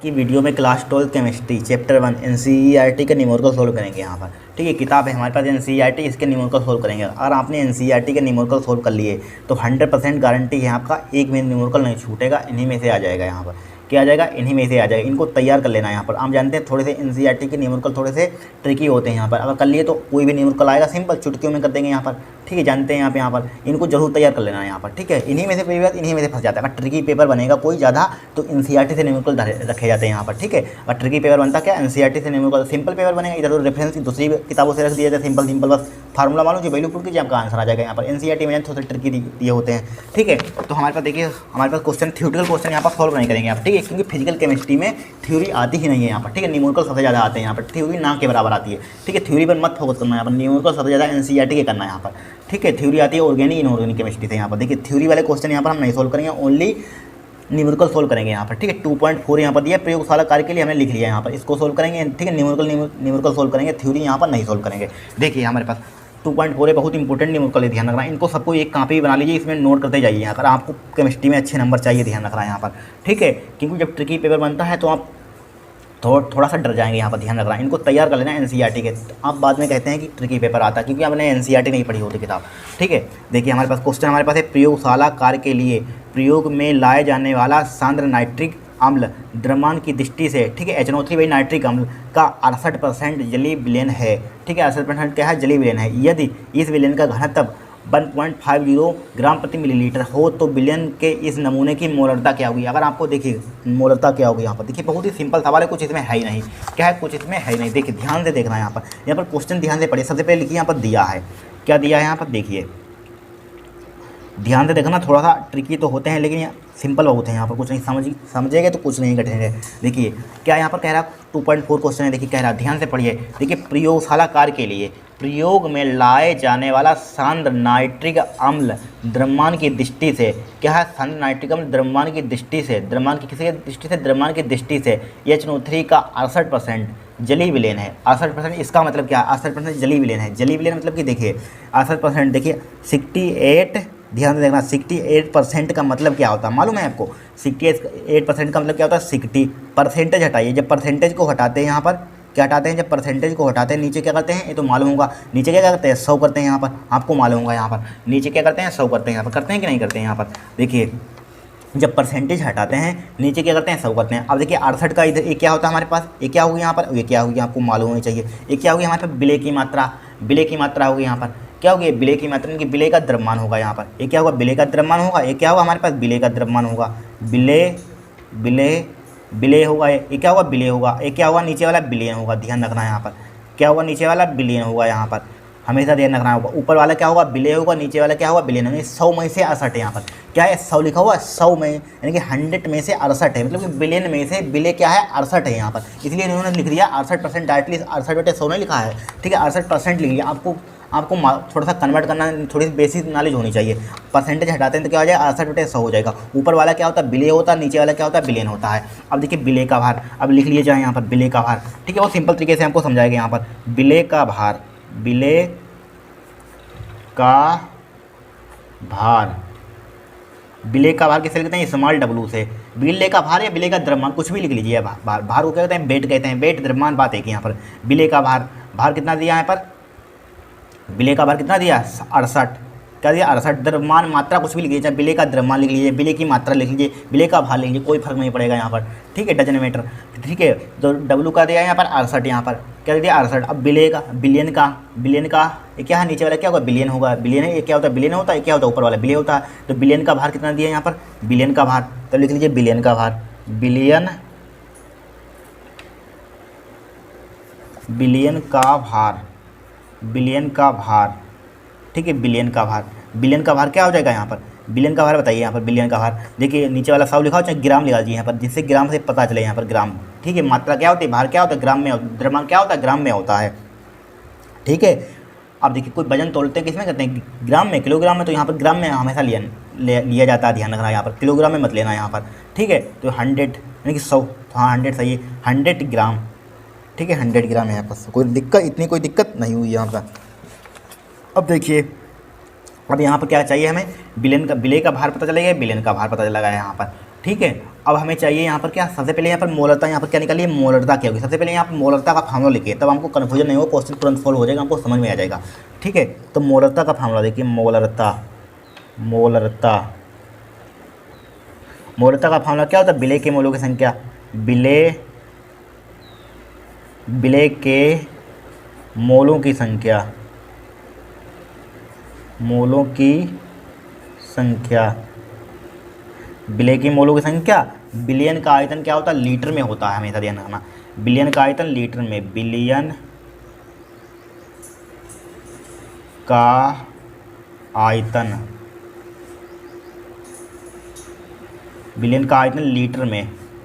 की वीडियो में class 12 chemistry chapter 1 NCERT के न्यूमेरिकल सोल्व करेंगे यहाँ पर। ठीक है, किताब है हमारे पास एनसीईआरटी, इसके न्यूमेरिकल सोल्व करेंगे। अगर आपने एनसीईआरटी के न्यूमेरिकल सोल्व कर लिए तो 100% गारंटी है आपका एक भी न्यूमेरिकल नहीं छूटेगा, इन्हीं में से आ जाएगा। यहाँ पर क्या आ जाएगा, इन्हीं में से आ जाएगा। इनको तैयार कर लेना है। यहाँ पर हम जानते हैं थोड़े से एनसीईआरटी के न्यूमेरिकल थोड़े से ट्रिकी होते हैं। यहाँ पर अगर कर लिए तो कोई भी न्यूमेरिकल आएगा, सिंपल चुटकियों में कर देंगे यहाँ पर। ठीक है, जानते हैं यहाँ पर इनको जरूर तैयार कर लेना है यहाँ पर। ठीक है, इन्हीं में से पेपर इन्हीं में से फंस जाता है। अगर ट्रिकी पेपर बनेगा कोई ज़्यादा तो एनसीईआरटी से न्यूमेरिकल रखे जाते हैं यहाँ पर। ठीक है, और ट्रिकी पेपर बनता क्या, एनसीईआरटी से न्यूमेरिकल। सिंपल पेपर बनेगा, इधर रेफरेंस दूसरी किताबों से रख दिया जाता है। सिंपल बस फार्मूला मालूम जो वैल्यू पुट कीजिए, आपका आंसर आ जाएगा। यहाँ पर एनसीईआरटी में थोड़े ट्रिकी दिए होते हैं। ठीक है, तो हमारे पास देखिए, हमारे पास क्वेश्चन थ्योरेटिकल क्वेश्चन यहाँ पर सॉल्व नहीं करेंगे आप। ठीक है, क्योंकि फिजिकल केमिस्ट्री में थ्योरी आती ही नहीं है यहाँ पर। ठीक है, न्यूमेरिकल सबसे ज़्यादा आते हैं यहाँ पर, थ्योरी ना के बराबर आती है। ठीक है, थ्योरी पर मत फोकस करना है यहाँ पर, न्यूमेरिकल सबसे ज़्यादा एनसीईआरटी के करना है यहाँ पर। ठीक है, थ्योरी आती है ऑर्गेनिक इनऑर्गेनिक केमिस्ट्री से। यहाँ पर देखिए थ्योरी वाले क्वेश्चन यहाँ पर हम नहीं सोल्व करेंगे, ओनली न्यूमेरिकल सोल्व करेंगे यहाँ पर। ठीक है, 2.4 यहाँ पर दिया प्रयोगशाला कार्य के लिए, हमने लिख लिया यहाँ पर, इसको सोल्व करेंगे। ठीक है, न्यूमेरिकल सोल्व करेंगे, थ्योरी यहाँ पर नहीं सोल्व करेंगे। देखिए हमारे पास 2.4 है, बहुत इंपॉर्टेंट न्यूमेरिकल है, ध्यान रखना। इनको सबको एक कॉपी बना लीजिए, इसमें नोट करते जाइए यहाँ पर। आपको केमिस्ट्री में अच्छे नंबर चाहिए, ध्यान रखना है यहाँ पर। ठीक है, क्योंकि जब ट्रिकी पेपर बनता है तो आप थोड़ा सा डर जाएंगे यहाँ पर, ध्यान रखना। इनको तैयार कर लेना एनसीईआरटी के। आप बाद में कहते हैं कि ट्रिकी पेपर आता है, क्योंकि आपने एनसीईआरटी नहीं पढ़ी होती किताब। ठीक है, देखिए हमारे पास क्वेश्चन हमारे पास है, प्रयोगशाला कार्य के लिए प्रयोग में लाए जाने वाला सांद्र नाइट्रिक अम्ल द्रव्यमान की दृष्टि से, ठीक है, HNO3 भाई नाइट्रिक अम्ल का 68% जलीय विलयन है। ठीक है, 68% क्या है, जलीय विलयन है। यदि इस विलयन का घनत्व 1.50 ग्राम प्रति मिलीलीटर हो तो विलयन के इस नमूने की मोलरता क्या होगी। अगर आपको देखिए मोलरता क्या होगी यहाँ पर, देखिए बहुत ही सिंपल सवाल है, कुछ इसमें है ही नहीं। क्या है, कुछ इसमें है ही नहीं। देखिए ध्यान से देखना है यहाँ पर। यहाँ पर क्वेश्चन ध्यान से पढ़िए। सबसे पहले लिखिए यहाँ पर दिया है, क्या दिया है यहाँ पर, देखिए ध्यान से देखना। थोड़ा सा ट्रिकी तो होते हैं लेकिन सिंपल बहुत है यहाँ पर। कुछ नहीं समझेंगे तो कुछ नहीं कठिन है। देखिए क्या यहाँ पर कह रहा, 2.4 क्वेश्चन है। देखिए कह रहा, ध्यान से पढ़िए। देखिए प्रयोगशाला कार्य के लिए प्रयोग में लाए जाने वाला सांद्र नाइट्रिक अम्ल द्रव्यमान की दृष्टि से, क्या है, सांद्र नाइट्रिक अम्ल द्रव्यमान की दृष्टि से, द्रव्यमान की किसी दृष्टि से, द्रव्यमान की दृष्टि से HNO3 का 68% जलीय विलयन है। 68%, इसका मतलब क्या है, 68% जलीय विलयन है। जलीय विलयन मतलब कि देखिए 68%, देखिए 68, ध्यान से देखना, 68% का मतलब क्या होता है मालूम है आपको। 68% का मतलब क्या होता है, 60 परसेंटेज हटाइए। जब परसेंटेज को हटाते हैं यहाँ पर, क्या हटाते हैं, जब परसेंटेज को हटाते हैं नीचे क्या करते हैं, ये तो मालूम होगा। नीचे क्या करते हैं, 100 करते हैं यहाँ पर, आपको मालूम होगा। यहाँ पर नीचे क्या करते हैं, 100 करते हैं यहाँ पर। करते हैं कि नहीं करते हैं यहाँ पर, देखिए जब परसेंटेज हटाते हैं नीचे क्या करते हैं, 100 करते हैं। अब देखिए 68 का इधर ये क्या होता है हमारे पास, ये क्या होगी यहाँ पर, ये क्या होगी आपको मालूम होनी चाहिए। ये क्या होगी हमारे पास, विलय की मात्रा, विलय की मात्रा होगी यहाँ पर। क्या होगी, विलय की मात्रा, कि विलय का द्रव्यमान होगा यहाँ पर। ये क्या होगा, विलय का द्रव्यमान होगा। ये क्या होगा हमारे पास, विलय का द्रव्यमान होगा। विलय होगा, ये क्या होगा, विलय होगा। ये क्या होगा, नीचे वाला विलयन होगा। ध्यान रखना है यहाँ पर, क्या होगा, नीचे वाला विलयन होगा यहाँ पर, हमेशा ध्यान रखना होगा। ऊपर वाला क्या होगा, विलय होगा, नीचे वाला क्या होगा, विलयन होगा। 100 में से 68 यहाँ पर क्या है, 100 लिखा हुआ, 100 में यानी कि 100 में से 68 है, मतलब कि विलयन में से विलय क्या है, 68 है यहाँ पर। इसलिए इन्होंने लिख दिया 68%, डायरेक्टली 68/100 नहीं लिखा है। ठीक है, 68% लिख लिया। आपको थोड़ा सा कन्वर्ट करना, थोड़ी सी बेसिक नॉलेज होनी चाहिए। परसेंटेज हटाते हैं तो क्या हो जाएगा, 68/100 हो जाएगा। ऊपर वाला क्या होता है, विलय होता है, नीचे वाला क्या होता है, विलयन होता है। अब देखिए विलय का भार, अब लिख लिए जाए यहाँ पर, विलय का भार। ठीक है, वो सिंपल तरीके से हमको समझाएगा यहाँ पर। विलय का भार, विलय का भार, विलय का भार किससे लिखते हैं, स्मॉल w से। विलय का भार या विलय का द्रव्यमान कुछ भी लिख लीजिए। भार को क्या कहते हैं, वेट कहते हैं। वेट द्रव्यमान बात है कि यहाँ पर विलय का भार कितना दिया यहाँ पर, विलय का भार कितना दिया, 68। क्या दिया, 68। द्रव्यमान मात्रा कुछ भी लिख लीजिए, विलय का द्रव्यमान लिख लीजिए, विलय की मात्रा लिख लीजिए, विलय का भार लिख लीजिए, कोई फर्क नहीं पड़ेगा यहाँ पर। ठीक है, डजन मीटर। ठीक है, तो W का दिया यहाँ पर 68, यहाँ पर क्या दिया, 68। अब विलय का, विलयन का ये क्या है, नीचे वाला क्या होगा, विलयन होगा। विलयन है, ये क्या होता है, विलयन होता है। क्या होता है, ऊपर वाला विलय होता है। तो विलयन का भार कितना दिया यहाँ पर, विलयन का भार, तो लिख लीजिए विलयन का भार, विलयन का भार, विलयन का भार। ठीक है, विलयन का भार, विलयन का भार क्या हो जाएगा यहाँ पर, विलयन का भार बताइए यहाँ पर। विलयन का भार देखिए नीचे वाला 100 लिखा हो, चाहे ग्राम लिखा दीजिए यहाँ पर, जिससे ग्राम से पता चले यहाँ पर ग्राम। ठीक है, मात्रा क्या होती है, भार क्या होता है, ग्राम में, द्रव्यमान क्या होता है, ग्राम में होता है। ठीक है, अब देखिए कोई वजन तोलते हैं किसमें करते हैं, ग्राम में, किलोग्राम में, तो यहाँ पर ग्राम में हमेशा लिया जाता है। ध्यान रखना यहाँ पर, किलोग्राम में मत लेना यहाँ पर। ठीक है, तो 100 यानी कि 100, हाँ 100 सही है, 100 ग्राम। ठीक है, 100 ग्राम है यहाँ पर, कोई दिक्कत नहीं हुई यहाँ पर। अब देखिए, अब यहाँ पर क्या चाहिए हमें, विलय का भार पता चलेगा, विलयन का भार पता चला गया यहाँ पर। ठीक है। अब हमें चाहिए यहाँ पर क्या, सबसे पहले यहाँ पर मोलरता, यहाँ पर क्या निकालिए, मोलरता क्या होगी। सबसे पहले यहाँ पर मोलरता का फार्मूला लिखिए, तब हमको कन्फ्यूजन नहीं होगा, क्वेश्चन तुरंत सॉल्व हो जाएगा, हमको समझ में आ जाएगा। ठीक है, तो मोलरता का फार्मूला देखिए, मोलरता का फार्मूला क्या होता है, विलेय के मोलों की संख्या, विलेय के मोलों की संख्या, विलेय की मोलों की संख्या। बिलियन का आयतन क्या होता है, लीटर में होता है, हमेशा ध्यान रखना, बिलियन का आयतन लीटर में, बिलियन का आयतन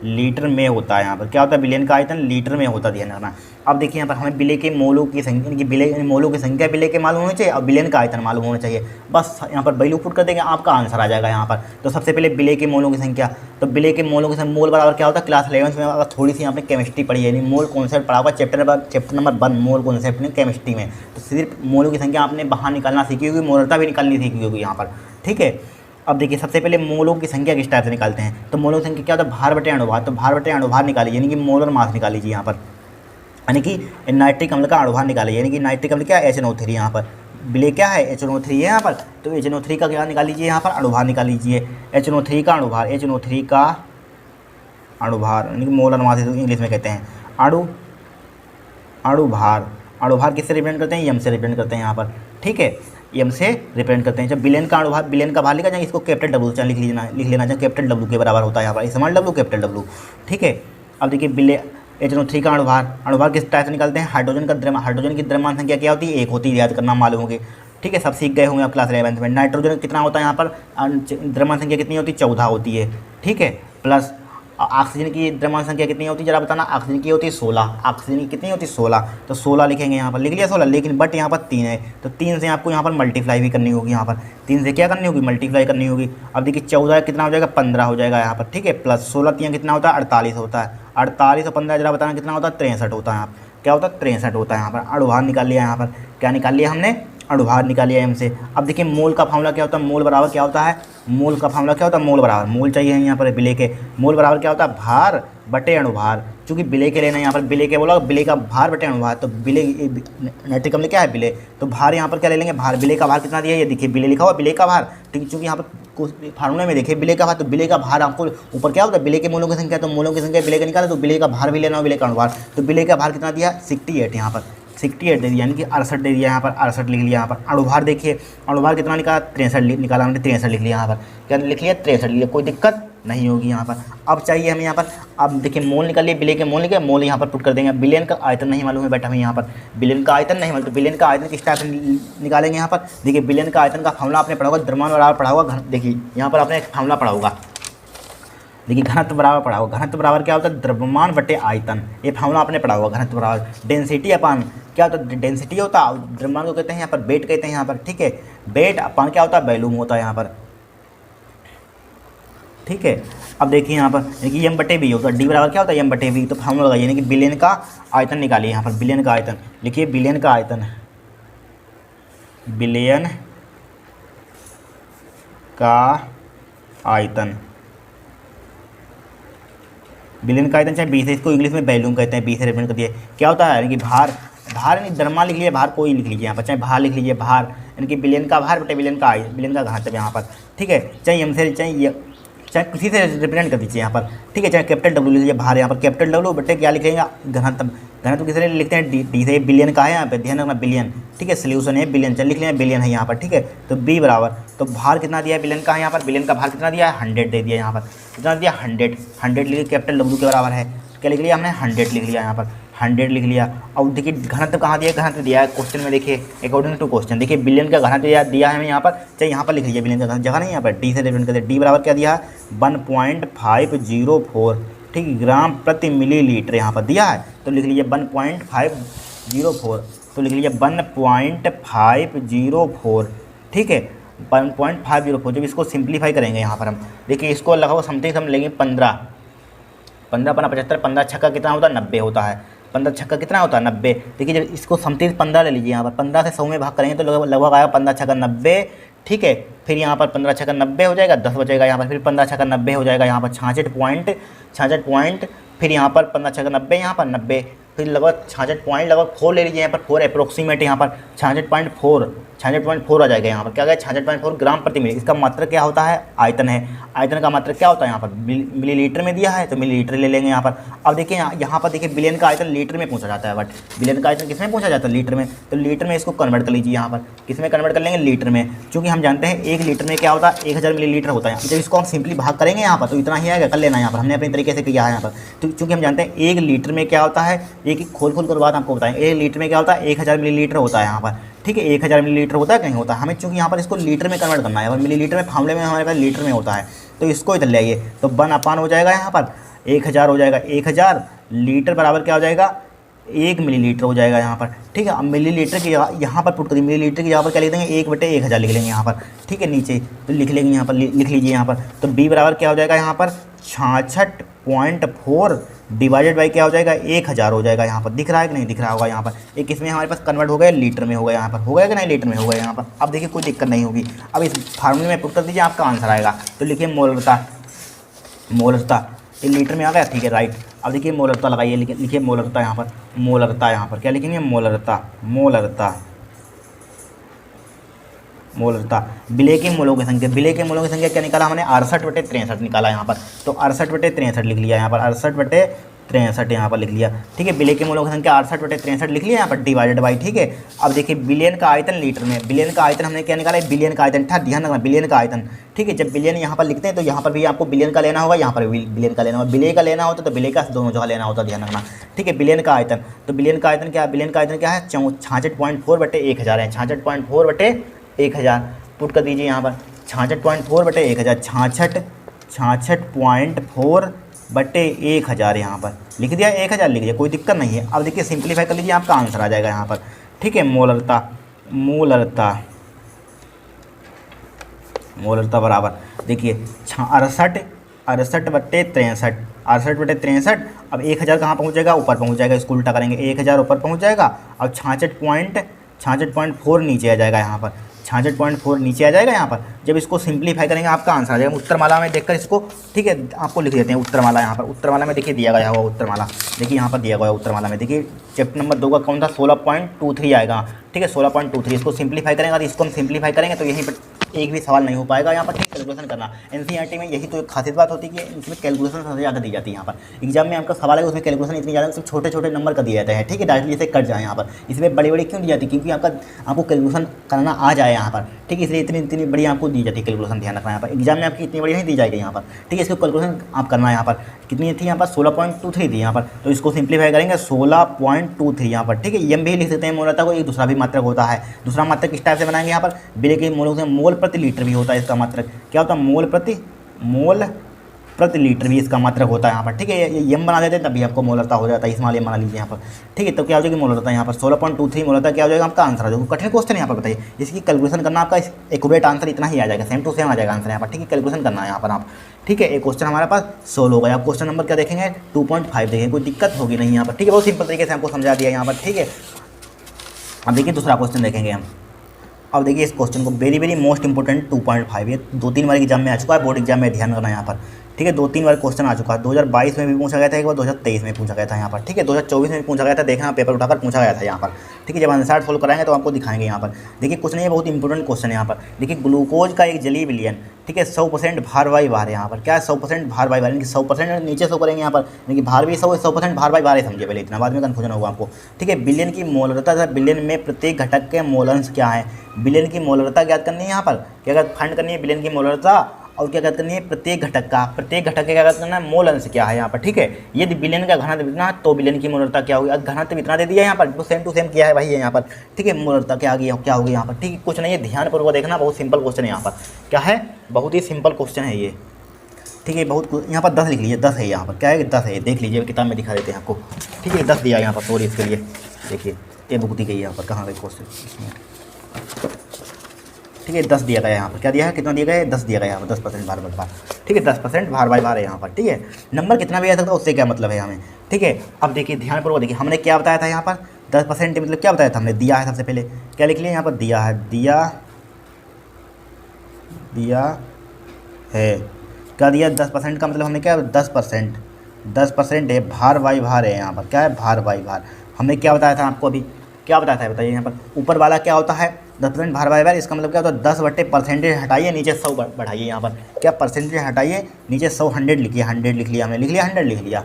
लीटर में होता है। यहाँ पर क्या होता है, बिलियन का आयतन लीटर में होता है, ध्यान रखना। अब देखिए यहाँ पर हमें विलेय के मोलों की संख्या, विलेय के मालूम होने चाहिए और बिलियन का आयतन मालूम होना चाहिए। बस यहाँ पर वैल्यू पुट कर देंगे, आपका आंसर आ जाएगा यहाँ पर। तो सबसे पहले विलेय के मोलों की संख्या, तो विलेय के मोलों की संख्या, मोल बराबर क्या होता है, क्लास 11 में अगर थोड़ी सी आपने केमिस्ट्री पढ़ी है, यानी मोल कॉन्सेप्ट पढ़ा हुआ चैप्टर नंबर 1 मोल कॉन्सेप्ट में केमिस्ट्री में, तो सिर्फ मोलों की संख्या आपने बाहर निकालना सीखी होगी, मोलरता भी निकालनी सीखी होगी यहाँ पर। ठीक है, अब देखिए सबसे पहले मोलों की संख्या किस टाइप से निकालते हैं, तो मोलों की संख्या क्या होता है, भार बटे अणुभार। तो भार बटे अणुभार निकालिए, यानी कि मोलर मास निकाल लीजिए यहाँ पर, यानी कि नाइट्रिक अम्ल का अणुभार निकालिए, यानी कि नाइट्रिक अम्ल क्या है, HNO3 यहाँ पर, विलेय क्या है, HNO3 है यहाँ पर, तो HNO3 का क्या निकाल लीजिए यहाँ पर, अणुभार निकाल लीजिए, HNO3 का अणुभार, यानी कि मोलर मास इंग्लिश में कहते हैं। अणुभार किससे रिप्रेजेंट करते हैं, यम से रिप्रेजेंट करते हैं यहाँ पर। ठीक है, यम से रिप्रेजेंट करते हैं। जब बिलियन का भार लिखा जाए, इसको कैपिटल W लिख लेना चाहिए, कैपिटल W के बराबर होता है यहाँ पर, स्मॉल W कैपिटल W। ठीक है, अब देखिए HNO3 का अणुभार किस टाइप से निकालते हैं, हाइड्रोजन की द्रव्यमान संख्या क्या होती है, 1 होती है, याद करना मालूम होगी। ठीक है, सब सीख गए होंगे आप क्लास 11 में। नाइट्रोजन कितना होता है यहाँ पर, द्रव्यमान संख्या कितनी होती है, 14 होती है। ठीक है, प्लस ऑक्सीजन की द्रव्यमान संख्या कितनी होती है, जरा बताना, ऑक्सीजन की होती है 16, ऑक्सीजन की कितनी होती है 16, तो 16 लिखेंगे यहाँ पर, लिख लिया 16, लेकिन बट यहाँ पर 3 है, तो 3 से आपको यहाँ पर मल्टीप्लाई भी करनी होगी, यहाँ पर 3 से क्या करनी होगी, मल्टीप्लाई करनी होगी। अब देखिए 14 कितना हो जाएगा, 15 हो जाएगा यहाँ पर। ठीक है, प्लस 16 3 कितना होता है, 48 होता है, 48 और 15 जरा बताना कितना होता है, 63 होता है। यहाँ क्या होता है, 63 होता है यहाँ पर। अणुभार निकाल लिया, यहाँ पर क्या निकाल लिया हमने, अणुभार निकाल लिया एम से। अब देखिए मोल का फार्मूला क्या होता है, मोल बराबर क्या होता है, मोल का फार्मूला क्या होता है, मोल बराबर, मोल चाहिए यहाँ पर विलेय के, मोल बराबर क्या होता है, भार बटे अणुभार। चूँकि विलेय के लेना यहाँ पर, विलेय के बोला, विलेय का भार बटे अणुभार, तो विलेय नाइट्रिक अम्ल क्या है, विलेय, तो भार यहाँ पर क्या ले लेंगे, भार, विलेय का भार कितना दिया है, ये देखिए विलेय लिखा हुआ, विलेय का भार। ठीक है, चूँकि यहाँ पर फार्मूले में देखिए विलेय का भार, तो विलेय का भार आपको ऊपर क्या होता है, विलेय के मोलों की संख्या, तो मोलों की संख्या विलेय का निकाला, तो विलेय का भार भी लेना हो, विलेय का अणुभार, तो विलेय का भार कितना दिया, 68 यहाँ पर, 68 दे दिया, यानी कि 68 दे दिया यहाँ पर, 68 लिख लिया यहाँ पर। अणुभार देखिए, अणुभार कितना निकाला, 63 निकाला हमने, 63 लिख लिया यहाँ पर, क्या लिख लिया, 63 लिख लिया, कोई दिक्कत नहीं होगी यहाँ पर। अब चाहिए हमें यहाँ पर, अब देखिए मोल निकालिए, विलेय के मोल निकाले, मोल यहाँ पर पुट कर देंगे। बिलियन का आयतन नहीं मालूम है बेटा हमें यहाँ पर, बिलियन का आयतन नहीं मालूम, तो बिलियन का आयतन किस टाइप से निकालेंगे यहाँ पर, देखिए बिलियन का आयतन का फार्मूला आपने पढ़ा होगा, द्रव्यमान बराबर पढ़ा होगा, देखिए यहाँ पर आपने एक फार्मूला पढ़ा होगा, देखिए घनत्व बराबर पढ़ा होगा, घनत्व बराबर क्या होता है, द्रव्यमान बटे आयतन, ये फार्मूला आपने पढ़ा होगा, घनत्व बराबर डेंसिटी अपान क्या होता है, डेंसिटी होता है, द्रव्यमान को कहते हैं यहाँ पर वेट कहते हैं यहाँ पर। ठीक है, वेट अपान क्या होता है, वॉल्यूम होता है यहाँ पर। ठीक है, अब देखिए यहाँ पर देखिए एम बटे वी होता है, डी बराबर क्या होता है, एम बटे वी, तो फार्मूला लगाइए, यानी कि बिलियन का आयतन निकालिए यहाँ पर, बिलियन का आयतन लिखिए, बिलियन का आयतन, बिलियन का आयतन, बिलियन का आयतन चाहे 20 है, इसको इंग्लिश में वॉल्यूम कहते हैं, 20 से रिप्रेजेंट करती है। क्या होता है, यानी कि भार, यानी द्रव्यमान लिख लीजिए, भार कोई लिख लीजिए यहाँ पर, चाहे भार लिख लीजिए, भार यानी कि बिलियन का भार बटे बिलियन का घनत्व यहाँ पर। ठीक है, चाहे एम से चाहे किसी से रिप्रेजेंट कर दीजिए यहाँ पर। ठीक है, चाहे कैपिटल W लिख लीजिए, भार यहाँ पर कैपिटल W बटे क्या लिखेंगे, घनत्व किस लिए लिखते हैं, डी से, बिलियन का है यहाँ पे, ध्यान रखना बिलियन। ठीक है, सोल्यूशन है बिलियन, चल लिख लिया बिलियन है यहाँ पर। ठीक है, तो बी बराबर, तो भार कितना दिया है बिलियन का है यहाँ पर, बिलियन का भार कितना दिया है, 100 दे दिया यहाँ पर, कितना दिया 100 लिख लिया, कैपिटल W के बराबर है, क्या लिख लिया हमने, 100 लिख लिया यहाँ पर, 100 लिख लिया। अब देखिए घनत्व कहाँ दिया है, घनत्व दिया है क्वेश्चन में, देखिए अकॉर्डिंग टू क्वेश्चन, देखिए बिलियन का घनत्व दिया है हमें यहाँ पर, चाहे यहाँ पर लिख लीजिए बिलियन का घनत्व, जगह नहीं यहाँ पर, डी से रिप्रेजेंट करते, डी बराबर क्या दिया है 1.504, ठीक है, ग्राम प्रति मिलीलीटर यहाँ पर दिया है, तो लिख लीजिए 1.504, तो लिख लीजिए 1.504। ठीक है, 1.504, जब इसको सिंप्लीफाई करेंगे यहाँ पर हम, देखिए इसको लगाओ समथिंग हम लेंगे 15 15 पन्ना 75, 15 छक्का कितना होता है, 90 होता है, 15 छक्का कितना होता है, 90। देखिए जब इसको समथिंग 15 ले लीजिए यहाँ पर, 15 से 100 में भाग करेंगे तो लगभग आएगा 15 छक्का 90, ठीक है। फिर यहाँ पर 15 छक्का 90 हो जाएगा, 10 बचेगा यहाँ पर, फिर 15 छक्का 90 हो जाएगा यहाँ पर 66 पॉइंट, फिर यहाँ पर 15 छक्का 90, यहाँ पर 90, फिर लगभग 66 पॉइंट, लगभग 4 ले लीजिए यहाँ पर, 4 अप्रोक्सीमेट यहाँ पर 66.4 आ जाएगा यहाँ पर, क्या गया 66.4 ग्राम प्रति मिली। इसका मात्रक क्या होता है, आयतन है। आयतन का मात्रक क्या होता है यहाँ पर, मिलीलीटर में दिया है तो मिलीलीटर ले लेंगे यहाँ पर। अब देखिए यहाँ पर देखिए बिलियन का आयतन लीटर में पूछा जाता है, बट बिलियन का आयतन किस में पूछा जाता है, लीटर में। तो लीटर में इसको कन्वर्ट कर लीजिए यहाँ पर, किस में कन्वर्ट कर लेंगे, लीटर में। क्योंकि हम जानते हैं 1 लीटर में क्या होता है, 1000 मिलीलीटर होता है। जब इसको हम सिंपली भाग करेंगे यहाँ पर तो इतना ही आएगा, कर लेना यहाँ पर, हमने अपने तरीके से किया है यहाँ पर। तो चूँकि हम जानते हैं 1 लीटर में क्या होता है, एक खोल कर बात आपको बताएं, 1 लीटर में क्या होता है, 1000 मिलीलीटर होता है यहाँ पर, ठीक है। 1000 मिलीलीटर होता है, कहीं होता है, हमें चूँकि यहाँ पर इसको लीटर में कन्वर्ट करना है, और मिलीलीटर में फार्मूले में हमारे पास लीटर में होता है, तो इसको इधर ले आइए। तो 1/, हो जाएगा यहाँ पर 1000 हो जाएगा, 1000 लीटर बराबर क्या हो जाएगा, 1 मिलीलीटर हो जाएगा यहाँ पर, ठीक है। अब मिलीलीटर की यहाँ पर पुट करिए, मिलीलीटर की यहाँ पर क्या लिख देंगे, 1/1000 लिख लेंगे यहाँ पर, ठीक है। नीचे तो लिख लेंगे यहाँ पर, लिख लीजिए यहाँ पर। तो B बराबर क्या हो जाएगा यहाँ पर 66.4 डिवाइडेड बाई क्या हो जाएगा, 1000 हो जाएगा यहाँ पर। दिख रहा है कि नहीं दिख रहा होगा यहाँ पर। एक इसमें हमारे पास कन्वर्ट हो गया, लीटर में हो गया यहाँ पर, हो गया कि नहीं, लीटर में हो गया यहाँ पर। अब देखिए कोई दिक्कत नहीं होगी। अब इस फार्मूले में पुट कर दीजिए, आपका आंसर आएगा। तो लिखिए मोलरता ये लीटर में आ गया, ठीक है, राइट। अब देखिए मोलरता लगाइए, लिखिए मोलरता यहाँ पर, मोलरता यहाँ पर क्या लिखेंगे, मोलरता। विलय के मूलों की संख्या क्या निकाला हमने, 68/63 निकाला यहाँ पर। तो 68/63 लिख लिया यहाँ पर, 68/63 यहाँ पर लिख लिया, ठीक है। विलय के मूलों की संख्या 68/63 लिख लिया यहाँ पर, डिवाइडेड बाई, ठीक है। अब देखिए बिलियन का आयतन लीटर में, बिलियन का आयतन हमने क्या निकाला है, बिलियन का आयतन, ध्यान रखना बिलियन का आयतन, ठीक है। जब बिलियन यहाँ पर लिखते हैं तो यहाँ पर भी आपको बिलियन का लेना होगा, यहाँ पर भी बिलियन का लेना होगा। विलय का लेना होता तो विलय का दोनों जगह लेना होता, ध्यान रखना, ठीक है। बिलियन का आयतन, तो बिलियन का आयतन क्या है, बिलियन का आयतन क्या है, 66.4/1000 है, 66.4/1000 पुट कर दीजिए यहाँ पर, 66.4/1000, 66.4/1000 यहाँ पर लिख दिया, 1000 लिख दिया, कोई दिक्कत नहीं है। अब देखिए सिंप्लीफाई कर लीजिए, आपका आंसर आ जाएगा यहाँ पर, ठीक है। मोलरता बराबर देखिए 68/63, अब 1000 कहाँ पहुँच जाएगा, ऊपर पहुँच जाएगा, इसको उल्टा करेंगे, 1000 ऊपर पहुँच जाएगा। अब 66.4 नीचे आ जाएगा यहाँ पर, 66.4 नीचे आ जाएगा यहाँ पर। जब इसको सिंप्लीफाई करेंगे आपका आंसर आ जाएगा। उत्तरमाला में देखकर इसको, ठीक है, आपको लिख देते हैं उत्तरमाला यहाँ पर। उत्तरमाला में देखिए दिया गया होगा, उत्तरमाला देखिए यहाँ पर दिया गया उत्तरमाला में, देखिए चैप्टर नंबर 2 का कौन था, 16.23 आएगा, ठीक है, 16.23। इसको सिंप्लीफाई करेंगे, और इसको हम सिंप्लीफाई करेंगे तो यहीं पर एक भी सवाल नहीं हो पाएगा यहाँ पर, ठीक, कैलकुलेशन करना। एनसीईआरटी में यही तो एक खासियत बात होती है कि इसमें कैलकुलेशन सबसे ज़्यादा दी जाती है यहाँ पर। एग्जाम में आपका सवाल है उसमें कैलकुलेशन इतनी ज़्यादा, सिर्फ छोटे छोटे नंबर का दिए जाते हैं, ठीक है, डायरेक्टली जैसे कट जाए यहाँ पर। इसमें बड़ी बड़ी क्यों दी जाती है, क्योंकि आपको कैलकुलेशन करना आ जाए यहाँ पर, ठीक है, इसलिए इतनी बड़ी आपको दी जाती है कैलकुलेशन, ध्यान रखना यहाँ पर। एग्जाम में आपकी इतनी बड़ी नहीं दी जाएगी यहाँ पर, ठीक है। इसको कैलकुलेशन आप करना है यहाँ पर, कितनी थी यहाँ पर, 16.23 थी यहाँ पर। तो इसको सिंप्लीफाई करेंगे 16.23 यहाँ पर, ठीक है। एम भी लिख सकते हैं मोलरता को, एक दूसरा भी मात्रक होता है। दूसरा मात्रक किस टाइप से बनाएंगे यहाँ पर, विलय के मूलों से मोल प्रति लीटर भी होता है इसका मात्रक, क्या होता है, मोल प्रति लीटर भी इसका मात्रक होता है यहाँ पर, ठीक है। ये एम बना देते हैं तभी आपको मोलरता हो जाता है, इसमें एम बना लीजिए यहाँ पर, ठीक है। तो क्या हो जाएगी मोलरता यहाँ पर 16.23 मोलरता क्या हो जाएगा, आपका आंसर आ जाएगा। कठिन क्वेश्चन यहाँ पर बताइए, इसकी कैलकुलेशन करना, आपका एक्यूरेट आंसर इतना ही आ जाएगा, सेम टू सेम आ जाएगा आंसर यहाँ पर, ठीक है। कैलकुलेशन करना है यहाँ पर आप, ठीक है। एक क्वेश्चन हमारे पास सोल्व हो गया। आप क्वेश्चन नंबर क्या देखेंगे, 2.5 देखेंगे, कोई दिक्कत होगी नहीं यहाँ पर, ठीक है। बहुत सिंपल तरीके से हमको समझा दिया यहाँ पर, ठीक है। अब देखिए दूसरा क्वेश्चन देखेंगे हम। अब देखिए इस क्वेश्चन को, वेरी मोस्ट इंपॉर्टेंट 2.5, ये 2-3 बार एग्जाम में आ चुका है, बोर्ड एग्जाम में ध्यान रखना यहाँ पर, ठीक है। 2-3 बार क्वेश्चन आ चुका है, 2022 में भी पूछा गया था, एक बार 2023 में पूछा गया था यहाँ पर, ठीक है। 2024 में भी पूछा गया था, देखना पेपर उठाकर पूछा गया था यहाँ पर, ठीक है। जब आंसर सोल्व कराएंगे तो आपको दिखाएंगे यहाँ पर। देखिए कुछ नहीं है, बहुत इंपॉर्टेंट क्वेश्चन है यहाँ पर। देखिए ग्लूकोज का एक जलीय विलयन, ठीक है, 100% भार बाई भार है यहाँ पर, क्या है 100% भार बाई भार, यानी कि 100% नीचे 100 करेंगे यहाँ पर, यानी कि भार भी 100% भार बाई भार है, समझिए पहले इतना, बाद में कन्फ्यूजन होगा आपको, ठीक है। विलयन की मोलरता, विलयन में प्रत्येक घटक के मोलंश क्या है, विलयन की मोलरता ज्ञात करनी है यहाँ पर, क्या फाइंड करनी है विलयन की मोलरता, और क्या ज्ञात करनी है प्रत्येक घटक का क्या ज्ञात करना है, मोल अंश क्या है यहाँ पर, ठीक है। यदि विलयन का घनत्व इतना है तो विलयन की मोलरता क्या होगी, घनत्व इतना दे दिया यहाँ पर, तो सेम टू सेम किया है भाई यहाँ पर, ठीक है। मोलरता क्या होगी यहाँ पर, ठीक है। कुछ नहीं है, ध्यानपूर्वक देखना, बहुत सिंपल क्वेश्चन है यहाँ पर, क्या है, बहुत ही सिंपल क्वेश्चन है ये, ठीक है। बहुत यहाँ पर 10 लिख लीजिए, 10 है यहाँ पर, क्या है 10 है, देख लीजिए किताब में दिखा देते हैं आपको, ठीक है। 10 दिया यहाँ पर, सॉरी इसके लिए, देखिए ये बुक दी गई है यहाँ पर, कहाँ गई क्वेश्चन, ठीक है। 10 दिया गया यहाँ पर, क्या दिया है, कितना दिया गया है, 10 दिया गया यहाँ पर, 10% भार बाई भार, ठीक है, 10% भार बाई भार है यहाँ पर, ठीक है। नंबर कितना भी आ सकता है उससे क्या मतलब है हमें, ठीक है। अब देखिए ध्यानपूर्वक देखिए, हमने क्या बताया था यहाँ पर, 10% मतलब क्या बताया था हमने, दिया है, सबसे पहले क्या लिख लिया यहाँ पर, दिया है, दिया है। क्या दिया? 10% का मतलब हमने क्या 10%, 10% है, भार वाई भार है यहाँ पर, क्या है भार वाई भार। हमने क्या बताया था आपको अभी, क्या बताया था बताइए यहाँ पर, ऊपर वाला क्या होता है 10% भार वाई भार, इसका मतलब क्या होता है 10/% हटाइए नीचे 100 बढ़ाइए, यहाँ पर क्या परसेंटेज हटाइए नीचे 100 100 लिखिए, 100 लिख लिया हमने, लिख लिया 100 लिख लिया,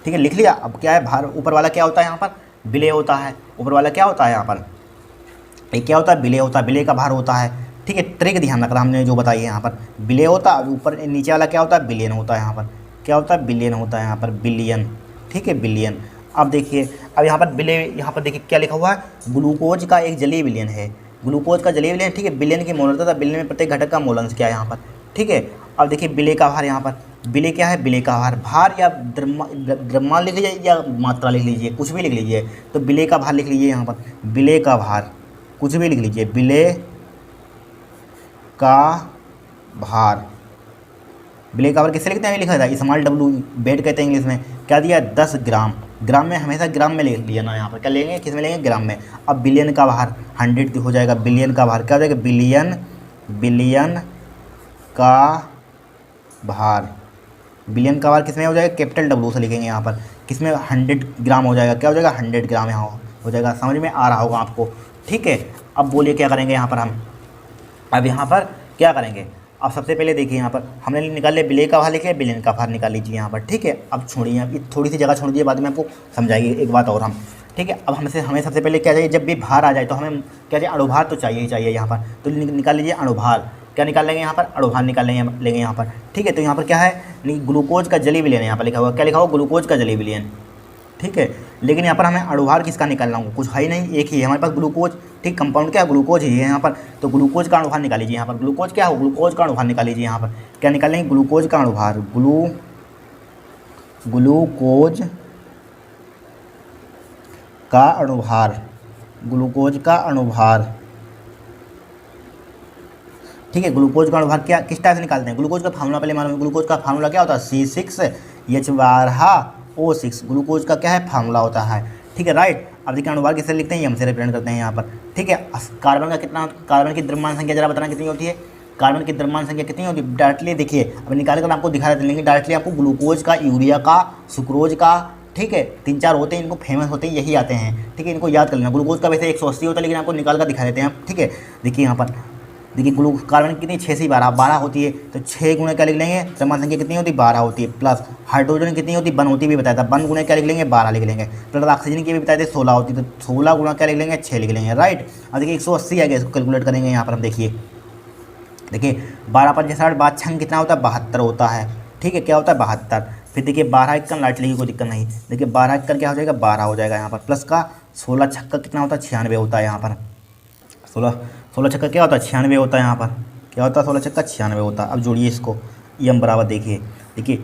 ठीक है लिख लिया। अब क्या है भार, ऊपर वाला क्या होता है यहाँ पर विलेय होता है, ऊपर वाला क्या होता है यहाँ पर, ये क्या होता है विलेय होता है, विलेय का भार होता है, ठीक है। ट्रिक ध्यान रखना हमने जो बताई है यहाँ पर, विलेय होता है, ऊपर नीचे वाला क्या होता है बिलियन होता है, यहाँ पर क्या होता है बिलियन होता है, यहाँ पर बिलियन, ठीक है बिलियन। अब देखिए, अब यहाँ पर विलेय, यहाँ पर देखिए क्या लिखा हुआ है, ग्लूकोज का एक जलीय विलयन है, ग्लूकोज का जलीय विलयन, ठीक है। बिलियन की मोलरता, बिलियन में प्रत्येक घटक का मोलंश क्या है यहाँ पर, ठीक है। अब देखिए विलेय का भार, यहाँ पर विलेय क्या है, विलेय का भार, भार या द्रव्यमान लिख लीजिए या मात्रा लिख लीजिए, कुछ भी लिख लीजिए, तो विलेय का भार लिख लीजिए यहाँ पर, विलेय का भार कुछ भी लिख लीजिए, विलेय का भार, विलेय का भार किससे लिखते हैं, लिखा था स्मॉल डब्ल्यू वेट कहते हैं इंग्लिश में। क्या दिया 10 ग्राम, ग्राम में हमेशा ग्राम में ले लिया ना, यहाँ पर क्या लेंगे किस में लेंगे ग्राम में। अब बिलियन का भार 100 हो जाएगा, बिलियन का भार क्या हो जाएगा बिलियन, बिलियन का भार, बिलियन का भार किस में हो जाएगा कैपिटल डब्ल्यू से लिखेंगे यहाँ पर, किस में 100 ग्राम हो जाएगा, क्या हो जाएगा 100 ग्राम यहाँ हो जाएगा, समझ में आ रहा होगा आपको, ठीक है। अब बोलिए क्या करेंगे यहाँ पर हम, अब यहाँ पर क्या करेंगे, अब सबसे पहले देखिए यहाँ पर हमने निकाल लिया विलेय का भार, लिखे बिलियन का भार निकाल लीजिए यहाँ पर, ठीक है। अब छोड़िए, अब थोड़ी सी जगह छोड़ दीजिए, बाद में आपको समझाइए एक बात और हम, ठीक है। अब हमें सबसे पहले क्या चाहिए, जब भी भार आ जाए तो हमें क्या चाहिए अणुभार तो चाहिए ही चाहिए यहाँ पर, तो निकाल लीजिए अणुभार, क्या निकाल लेंगे यहाँ पर अणुभार निकाल लेंगे यहाँ पर, ठीक है। तो यहाँ पर क्या है ग्लूकोज का जलीय विलयन यहाँ पर लिखा हुआ, क्या लिखा हुआ ग्लूकोज का जलीय विलयन, ठीक है। लेकिन यहाँ पर हमें अणुभार किसका निकालना होगा, कुछ है ही नहीं, एक ही है हमारे पास ग्लूकोज, ठीक कंपाउंड क्या है ग्लूकोज ही है यहाँ पर, तो ग्लूकोज का अणुभार निकाल लीजिए यहाँ पर, ग्लूकोज क्या हो ग्लूकोज का अणुभार निकाल लीजिए यहाँ पर, क्या निकालेंगे ग्लूकोज का अणुभार, ग्लूकोज का अणुभार, ग्लूकोज का अणुभार, ठीक है। ग्लूकोज का अणुभार क्या किस टाइप से निकालते हैं, ग्लूकोज का फार्मूला पहले मालूम है, ग्लूकोज का फार्मूला क्या होता है C6H12O6, ग्लूकोज का क्या है फार्मूला होता है, ठीक है राइट। अब देखिए अणुभार किससे लिखते हैं, ये हमसे रिप्रेजेंट करते हैं यहाँ पर, ठीक है। कार्बन का कितना, कार्बन की द्रव्यमान संख्या जरा बताना कितनी होती है, कार्बन की द्रव्यमान संख्या कितनी होती है, डायरेक्टली देखिए अब निकाल कर आपको दिखा देते हैं, डायरेक्टली आपको ग्लूकोज का, यूरिया का, सुक्रोज का, ठीक है 3-4 होते हैं, इनको फेमस होते हैं यही आते हैं, ठीक है इनको याद कर लेना। ग्लूकोज का वैसे 180 होता है, लेकिन आपको निकाल कर दिखा देते हैं, ठीक है। देखिए यहाँ पर देखिए कार्बन कितनी 6 से 12 होती है, तो 6 गुणे क्या लिख लेंगे, द्रव्यमान संख्या कितनी होती है 12 होती है, प्लस हाइड्रोजन कितनी होती है 1 होती है भी बताया था, 1 गुणे क्या लिख लेंगे 12 लिख लेंगे, प्लस ऑक्सीजन की भी बताए थे 16 होती है, तो 16 गुणा क्या लिख लेंगे 6 लिख लेंगे, राइट। अब देखिए 180 आ गया, इसको कैलकुलेट करेंगे यहाँ पर हम, देखिए 12 × 5 = 60, 5 6 कितना होता है 72 होता है, ठीक है क्या होता है 72। फिर देखिए 12 एकन लाइट लगी कोई दिक्कत नहीं, देखिए 12 एकन क्या हो जाएगा 12 हो जाएगा यहाँ पर, प्लस का 16 छक्का कितना होता है 96 होता है यहाँ पर, 16 छक्का क्या होता है 96 होता है यहाँ पर, क्या होता है 16 छक्का 96 होता है। अब जोड़िए इसको, एम बराबर देखिए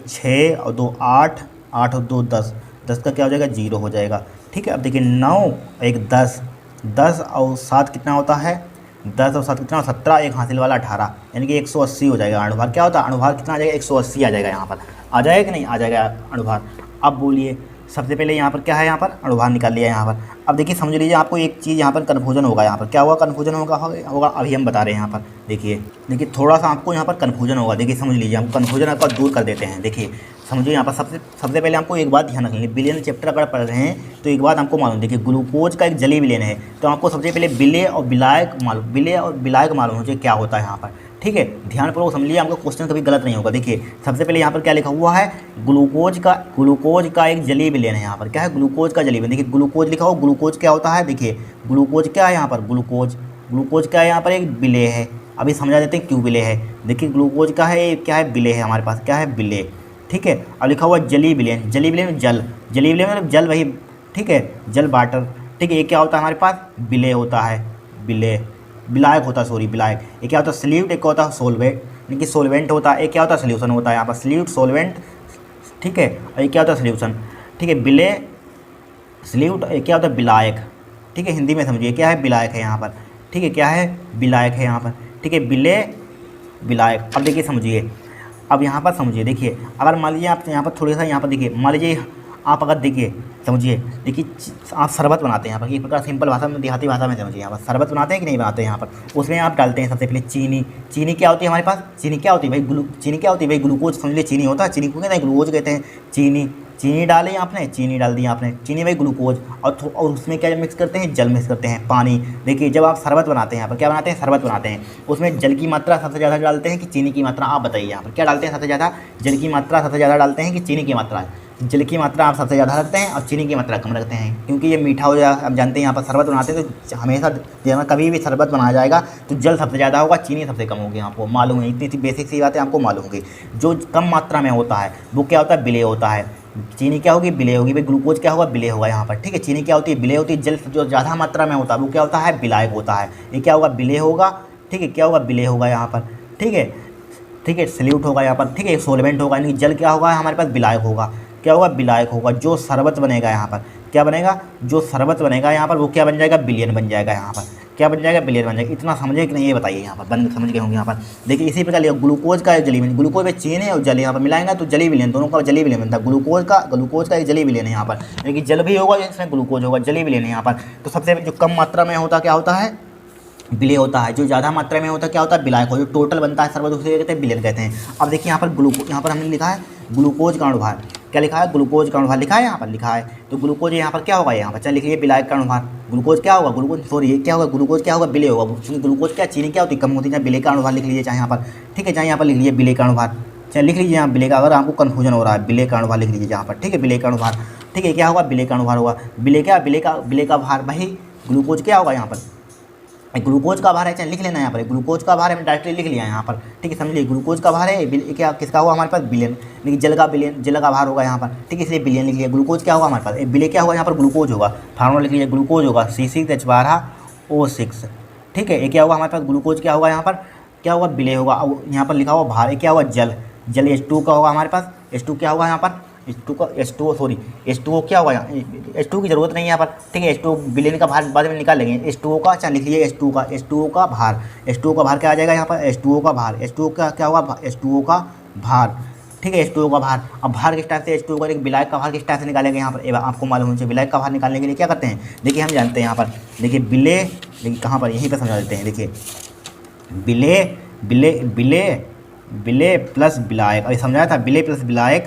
6 और 2 8, 8 और 2 10, 10 का क्या हो जाएगा 0 हो जाएगा, ठीक है। अब देखिए 9 1 10, 10 और 7 कितना होता है 10 और 7 कितना 17, एक हासिल वाला 18, यानी कि 180 हो जाएगा अणुभार। क्या होता है अणुभार कितना आ जाएगा 180 आ जाएगा यहाँ पर, आ जाएगा कि नहीं आ जाएगा अणुभार। अब बोलिए सबसे पहले यहाँ पर क्या है, यहाँ पर अणुभार निकाल लिया यहाँ पर। अब देखिए समझ लीजिए आपको एक चीज़ यहाँ पर कन्फ्यूजन होगा, यहाँ पर क्या होगा कन्फ्यूजन होगा अभी हम बता रहे हैं यहाँ पर। देखिए थोड़ा सा आपको यहाँ पर कन्फ्यूजन होगा, देखिए समझ लीजिए हम कन्फ्यूजन आपका दूर कर देते हैं। देखिए समझिए यहाँ पर सबसे पहले आपको एक बात ध्यान रखनी है, विलयन चैप्टर अगर पढ़ रहे हैं तो एक बात आपको मालूम, देखिए ग्लूकोज का एक जलीय विलयन है, तो आपको सबसे पहले विलेय और विलायक मालूम हो चाहिए क्या होता है यहाँ पर, ठीक है। ध्यानपूर्वक समझिए, आपका क्वेश्चन कभी गलत नहीं होगा। देखिए सबसे पहले यहाँ पर क्या लिखा हुआ है, ग्लूकोज का एक जलीय विलयन है यहाँ पर, क्या है ग्लूकोज का जलीय विलयन। देखिए ग्लूकोज लिखा हो, ग्लूकोज क्या होता है, देखिए ग्लूकोज क्या है यहाँ पर, ग्लूकोज क्या है यहाँ पर एक विलेय है। अभी समझा देते हैं क्यों विलेय है। देखिए ग्लूकोज का है क्या है विलेय है हमारे पास, क्या है विलेय, ठीक है। अब लिखा हुआ जलीय विलयन, जलीय विलयन जलीय विलयन मतलब जल वही, ठीक है जल वाटर, ठीक है। ये क्या होता है हमारे पास विलेय होता है, विलायक होता है, सॉरी विलायक। ये क्या होता है सल्यूट, एक होता है सोलवेंट, यानी कि सोलवेंट होता है, एक क्या होता है सोल्यूशन होता है यहाँ पर, सल्यूट सोलवेंट, ठीक है। और ये क्या होता है सोल्यूशन, ठीक है विलेय सल्यूट, एक क्या होता है विलायक, ठीक है हिंदी में समझिए क्या है विलायक है यहाँ पर, ठीक है क्या है विलायक है यहाँ पर, ठीक है विलेय विलायक। अब देखिए समझिए, अब यहाँ पर समझिए, देखिए अगर मान लीजिए आप यहाँ पर थोड़ा सा यहाँ पर देखिए, मान लीजिए आप अगर देखिए समझिए, देखिए आप शरबत बनाते हैं यहाँ पर, एक प्रकार सिंपल भाषा में देहाती भाषा में समझिए, यहाँ पर शरबत बनाते हैं कि नहीं बनाते हैं यहाँ पर। उसमें आप डालते हैं सबसे पहले चीनी। चीनी क्या होती है हमारे पास, चीनी क्या होती है भाई, चीनी क्या होती है भाई, ग्लूकोज समझ लीजिए चीनी होता है, चीनी को कहते हैं ग्लूकोज कहते हैं। चीनी चीनी डाली आपने, चीनी डाल दी आपने, चीनी भाई ग्लूकोज, और उसमें क्या मिक्स करते हैं, जल मिक्स करते हैं, पानी। देखिए जब आप शरबत बनाते हैं यहाँ पर क्या बनाते हैं, शरबत बनाते हैं, उसमें जल की मात्रा सबसे ज़्यादा डालते हैं कि चीनी की मात्रा, आप बताइए यहाँ पर क्या डालते हैं सबसे ज़्यादा, जल की मात्रा सबसे ज़्यादा डालते हैं कि चीनी की मात्रा। जल की मात्रा आप सबसे ज़्यादा रखते हैं और चीनी की मात्रा कम रखते हैं, क्योंकि ये मीठा हो जाएगा। आप जानते हैं यहाँ पर शरबत बनाते हैं तो हमेशा जब कभी भी शरबत बनाया जाएगा तो जल सबसे ज़्यादा होगा, चीनी सबसे कम होगी, आपको मालूम है, इतनी बेसिक सी बातें आपको मालूम होगी। जो कम मात्रा में होता है वो क्या होता है, विलेय होता है। चीनी क्या होगी, विलेय होगी भाई, ग्लूकोज क्या होगा, विलेय होगा यहाँ पर, ठीक है। चीनी क्या होती है, विलेय होती है। जल जो ज़्यादा मात्रा में होता है वो क्या होता है, विलायक होता है। ये क्या होगा, विलेय होगा, ठीक है, क्या होगा, विलेय होगा यहाँ पर, ठीक है, ठीक है, सल्यूट होगा यहाँ पर, ठीक है, सोलवेंट होगा, यानी जल क्या होगा हमारे पास, विलायक होगा, क्या होगा, विलायक होगा। जो शरबत बनेगा यहाँ पर क्या बनेगा, जो शरबत बनेगा यहाँ पर वो क्या बन जाएगा, विलयन बन जाएगा यहाँ पर, क्या बन जाएगा, विलयन बन जाएगा। इतना समझे कि नहीं ये बताइए यहाँ पर, बन समझ गए होंगे यहाँ पर। देखिए इसी प्रकार ग्लूकोज का एक जली विलयन, ग्लूकोज में चीनी और जल यहाँ पर मिलाएंगे तो जली विलयन, दोनों का जली विलयन बनता है। ग्लूकोज का एक जली विलयन है यहाँ पर, लेकिन जल भी होगा इसमें ग्लूकोज होगा, जली विलयन है यहाँ पर। तो सबसे जो कम मात्रा में होता क्या होता है, विलेय होता है। जो ज़्यादा मात्रा में होता है क्या होता है, विलायक हो। जो टोटल बनता है शरबत उसे कहते हैं विलयन कहते हैं। अब देखिए यहाँ पर यहाँ पर हमने लिखा है ग्लूकोज का अणुभार, क्या लिखा है, ग्लूकोज का अणुभार लिखा है यहाँ पर, लिखा है। तो ग्लूकोज यहाँ पर क्या होगा, यहाँ पर चल लिखिए विलायक का अणुभार। ग्लूकोज क्या होगा, ग्लूकोज सॉरी ये क्या होगा, ग्लूकोज क्या होगा, विलेय होगा, क्योंकि ग्लूकोज क्या, चीनी क्या होती है, कम होती है। चाहे विलेय का अणुभार लिख लीजिए चाहे यहाँ पर, ठीक है, चाहे यहाँ पर लिख लीजिए विलेय का अणुभार, चाहे लिख लीजिए यहाँ विलेय का, अगर आपको कन्फ्यूजन हो रहा है विलेय का अणुभार लिख लीजिए यहाँ पर, ठीक है, विलेय का अणुभार, ठीक है, क्या होगा, विलेय का अणुभार होगा। विलेय क्या, विलेय का भार भाई, ग्लूकोज क्या होगा यहाँ पर, ग्लूकोज का भार है, चाहे लिख लेना यहाँ पर, ग्लूकोज का भार है, मैंने डायरेक्टली लिख लिया यहाँ पर, ठीक है, समझिए ग्लूकोज का भार है, क्या किसका हुआ हमारे पास, विलयन, लेकिन जल का विलयन, जल का भार होगा यहाँ पर, ठीक है, इसलिए विलयन लिख लिया। ग्लूकोज क्या होगा हमारे पास, विलय क्या होगा यहाँ पर, ग्लूकोज होगा, फार्मूला लिख लीजिए, ग्लूकोज होगा C6H12O6, ठीक है। ये क्या होगा हमारे पास, ग्लूकोज क्या होगा यहाँ पर, क्या होगा, विलय होगा। अब यहाँ पर लिखा हुआ भार, ये क्या होगा, जल, जल H2 का होगा हमारे पास, H2 क्या होगा यहाँ पर, H2O क्या होगा, H2 की जरूरत नहीं है यहाँ पर, ठीक है। H2 विलयन का भार बाद में निकाल लेंगे, H2O का, अच्छा लिख लीजिए H2O का भार, H2O का भार क्या आ जाएगा यहाँ पर, H2O का भार, H2O का क्या होगा, H2O का भार, ठीक है, H2O का भार। अब भार किस टाइप से, H2O का विलायक का भार किस टाइप से निकालेंगे यहाँ पर, आपको मालूम होना चाहिए। विलायक का भार निकालने के लिए क्या करते हैं, देखिए हम जानते हैं यहाँ पर, देखिए विलेय, देखिए कहाँ पर, यहीं पर समझा देते हैं। देखिए विलेय, विलेय विलेय विलेय प्लस विलायक, अभी समझाया था, विलेय प्लस विलायक,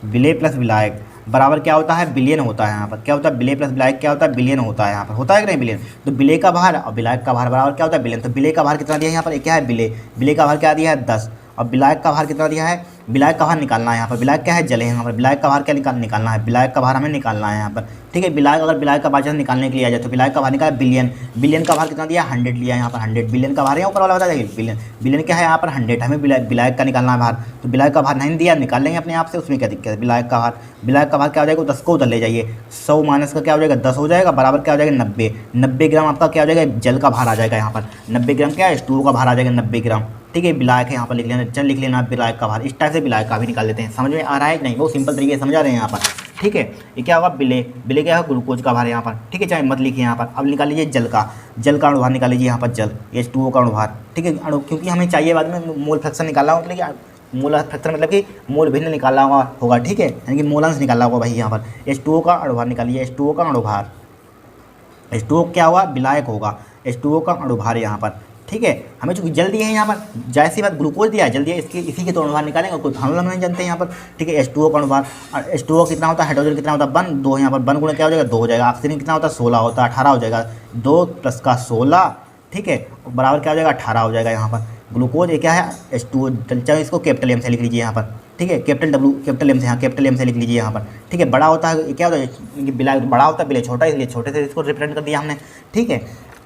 विलेय प्लस विलायक बराबर क्या होता है, विलयन होता है यहाँ पर। क्या होता है, विलेय प्लस विलायक क्या होता है, विलयन होता है यहाँ पर, होता है कि नहीं विलयन। तो विलेय का भार और विलायक का भार बराबर क्या होता है, विलयन। तो विलेय का भार कितना दिया है यहाँ पर, क्या है, विलेय, विलेय का भार क्या दिया है 10, और विलायक का भार कितना दिया है, विलायक का भार निकालना है यहाँ पर। विलायक क्या है, जल है यहाँ पर, विलायक का भार क्या निकालना है, विलायक का भार हमें निकालना है यहाँ पर, ठीक है। विलायक, अगर विलायक का भार निकालने के लिए आ जाए तो विलायक का भार निकाला बिलियन, बिलियन का भार कितना दिया, 100 लिया यहाँ पर, 100 बिलियन का भार है ऊपर वाला बता देंगे, बिलियन, बिलियन क्या है यहाँ पर 100, हमें विलायक का निकालना है भार। तो विलायक का भार नहीं दिया, निकाल लेंगे अपने आप से, उसमें क्या दिक्कत है। विलायक का भार, विलायक का भार क्या हो जाएगा, 10 को उधर ले जाइए, 100 माइनस का क्या हो जाएगा, 10 हो जाएगा, बराबर क्या हो जाएगा 90, 90 ग्राम आपका क्या हो जाएगा, जल का भार आ जाएगा यहाँ पर। 90 ग्राम क्या है, H2O का भार आ जाएगा 90 ग्राम, ठीक है। विलायक है यहाँ पर लिख लेना, चल लिख लेना विलायक का भार। इस टाइप से विलायक का भी निकाल लेते हैं। समझ में आ रहा है कि नहीं, बहुत सिंपल तरीके से समझा रहे हैं यहाँ पर, ठीक है। ये क्या होगा, विलेय, विलेय क्या होगा, ग्लूकोज का भार यहाँ पर, ठीक है, चाहे मत लिखिए यहाँ पर। अब निकाल लीजिए जल का, जल का अणुभार निकाल लीजिए यहाँ पर, जल H2O का अणुभार, ठीक है, क्योंकि हमें चाहिए बाद में मोल फ्रैक्शन निकालना होगा, मतलब कि मोल फ्रैक्शन मतलब कि मोल भिन्न निकालना होगा, ठीक है, यानी कि मोलांश निकालना होगा भाई यहाँ पर। H2O का अणुभार निकालिए, H2O का अणुभार, H2O क्या होगा, विलायक होगा, H2O का अणुभार यहाँ पर, ठीक है। हमें चूंकि जल दिए हैं यहाँ पर, जाहिर सी बात ग्लूकोज दिया है, जल दिया, इसके इसी के तो अणुभार निकालेंगे, कोई फार्मूला नहीं जानते हैं यहाँ पर, ठीक है। H2O का अणुभार, H2O कितना होता है, हाइड्रोजन कितना होता है, 1 2 यहाँ पर, 1 गुणा क्या हो जाएगा, 2 हो जाएगा। ऑक्सीजन कितना होता है, 16 होता है, 18 हो जाएगा, 2 प्लस का 16, ठीक है, बराबर क्या हो जाएगा, 18 हो जाएगा यहाँ पर। ग्लूकोज ये क्या है, H2O, चलो इसको कैपिटल M से लिख लीजिए यहाँ पर, ठीक है, कैपिटल M से, यहाँ कैपिटल M से लिख लीजिए यहाँ पर, ठीक है। बड़ा होता है, क्या होता है, विलायक बड़ा होता है, विलेय छोटा, इसलिए छोटे से इसको रिप्रेजेंट कर दिया हमने, ठीक है।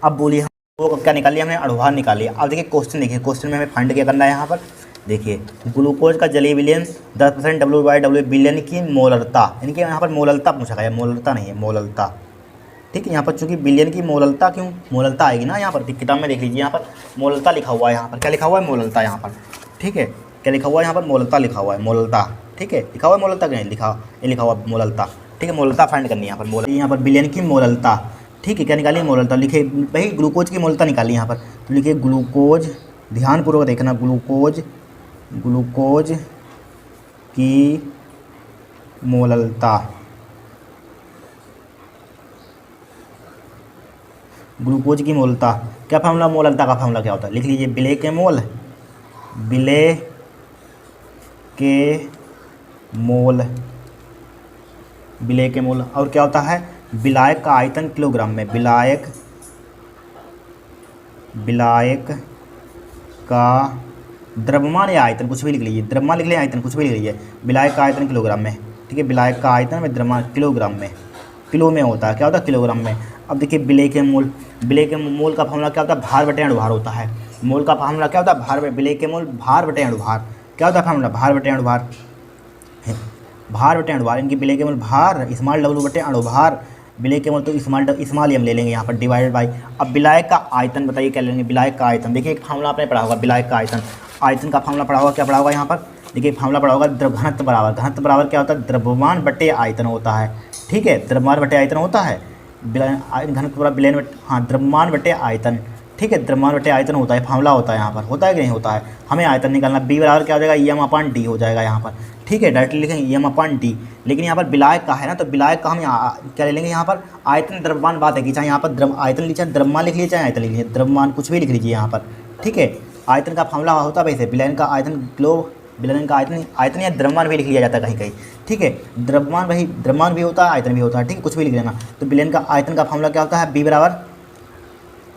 अब बोलिए वो क्या निकाल लिया हमने, अणुभार निकाल लिया। अब देखिए क्वेश्चन, देखिए क्वेश्चन में हमें फाइंड क्या करना है यहाँ पर, देखिए ग्लूकोज का जलीय विलयन 10% W/W विलयन की मोलरता, यानी कि यहाँ पर मोलरता पूछा गया, मोलरता नहीं है, मोलरता, ठीक है। यहाँ पर चूंकि विलयन की मोलरता, क्यों मोलरता आएगी ना यहाँ पर, किताब में देख लीजिए यहाँ पर मोलरता लिखा हुआ है, यहाँ पर क्या लिखा हुआ है, मोलरता यहाँ पर, ठीक है, क्या लिखा हुआ है यहाँ पर, मोलरता लिखा हुआ है, मोलरता, ठीक है, लिखा हुआ है मोलरता, नहीं लिखा, ये लिखा हुआ मोलरता, ठीक है। मोलरता फाइंड करनी है यहाँ पर, यहाँ पर विलयन की मोलरता, ठीक है, क्या निकालिए, मोलरता लिखे भाई, ग्लूकोज की मोलरता निकालिए यहाँ पर, तो लिखिए ग्लूकोज, ध्यानपूर्वक देखना, ग्लूकोज की मोललता, ग्लूकोज की मोलता। क्या फार्मूला, मोललता का फार्मूला क्या होता है, लिख लीजिए, विलेय के मोल, विलेय के मोल, विलेय के मोल। और क्या होता है, विलायक का आयतन किलोग्राम में, विलायक का द्रव्यमान या आयतन, कुछ भी लिख लीजिए, द्रव्यमान लिख लीजिए, आयतन कुछ भी लिख लीजिए, विलायक का आयतन किलोग्राम में, ठीक है, विलायक का आयतन में द्रव्यमान किलोग्राम में, किलो में होता है, क्या होता है, किलोग्राम में। अब देखिए विलेय के मोल, विलेय के मोल का फार्मूला क्या होता है, भार बटे अणुभार होता है। मोल का फार्मूला क्या होता है, भार, विलेय के मोल भार बटे अणुभार, क्या होता है फार्मूला, भार बटे अणुभार, भार बटे अणुभार, इनकी विलेय के मोल भार, स्मॉल डब्ल्यू बटे अणुभार, विलेय के मोल तो स्मॉल एम ले लेंगे यहाँ पर, डिवाइडेड बाई। अब विलायक का आयतन बताइए क्या लेंगे, विलायक का आयतन, देखिए एक फार्मूला आपने पढ़ा होगा, विलायक का आयतन, आयतन का फार्मूला पढ़ा होगा, क्या पढ़ा होगा यहाँ पर, देखिए फार्मूला पढ़ा होगा, घनत्व बराबर, घनत्व बराबर क्या होता है, द्रव्यमान बटे आयतन होता है, ठीक है, द्रव्यमान बटे आयतन होता है, घनत्व बराबर विलयन, हाँ, द्रव्यमान बटे आयतन, ठीक है, द्रव्यमान बटे आयतन होता है, फार्मूला होता है यहाँ पर, होता है कि नहीं होता है। हमें आयतन निकालना, बी बराबर क्या हो जाएगा, एम अपान डी हो जाएगा यहाँ पर, ठीक है, डायरेक्टली लिखेंगे एम अपान डी। लेकिन यहाँ पर विलायक का है ना, तो विलायक का हम क्या ले लेंगे यहाँ पर, आयतन द्रव्यमान, बात है कि चाहे यहाँ पर आयतन लिखिए, द्रव्यमान लिख लीजिए, चाहे आयतन लिख लीजिए, द्रव्यमान कुछ भी लिख लीजिए यहाँ पर, ठीक है। आयतन का फार्मूला होता है वैसे, विलयन का आयतन किलो, विलयन का आयतन, आयतन या द्रव्यमान भी लिख लिया जाता है कहीं कहीं, ठीक है, द्रव्यमान वही, द्रव्यमान भी होता है, आयतन भी होता है, ठीक है, कुछ भी लिख लेना। तो विलयन का आयतन का फार्मूला क्या होता है, बी बराबर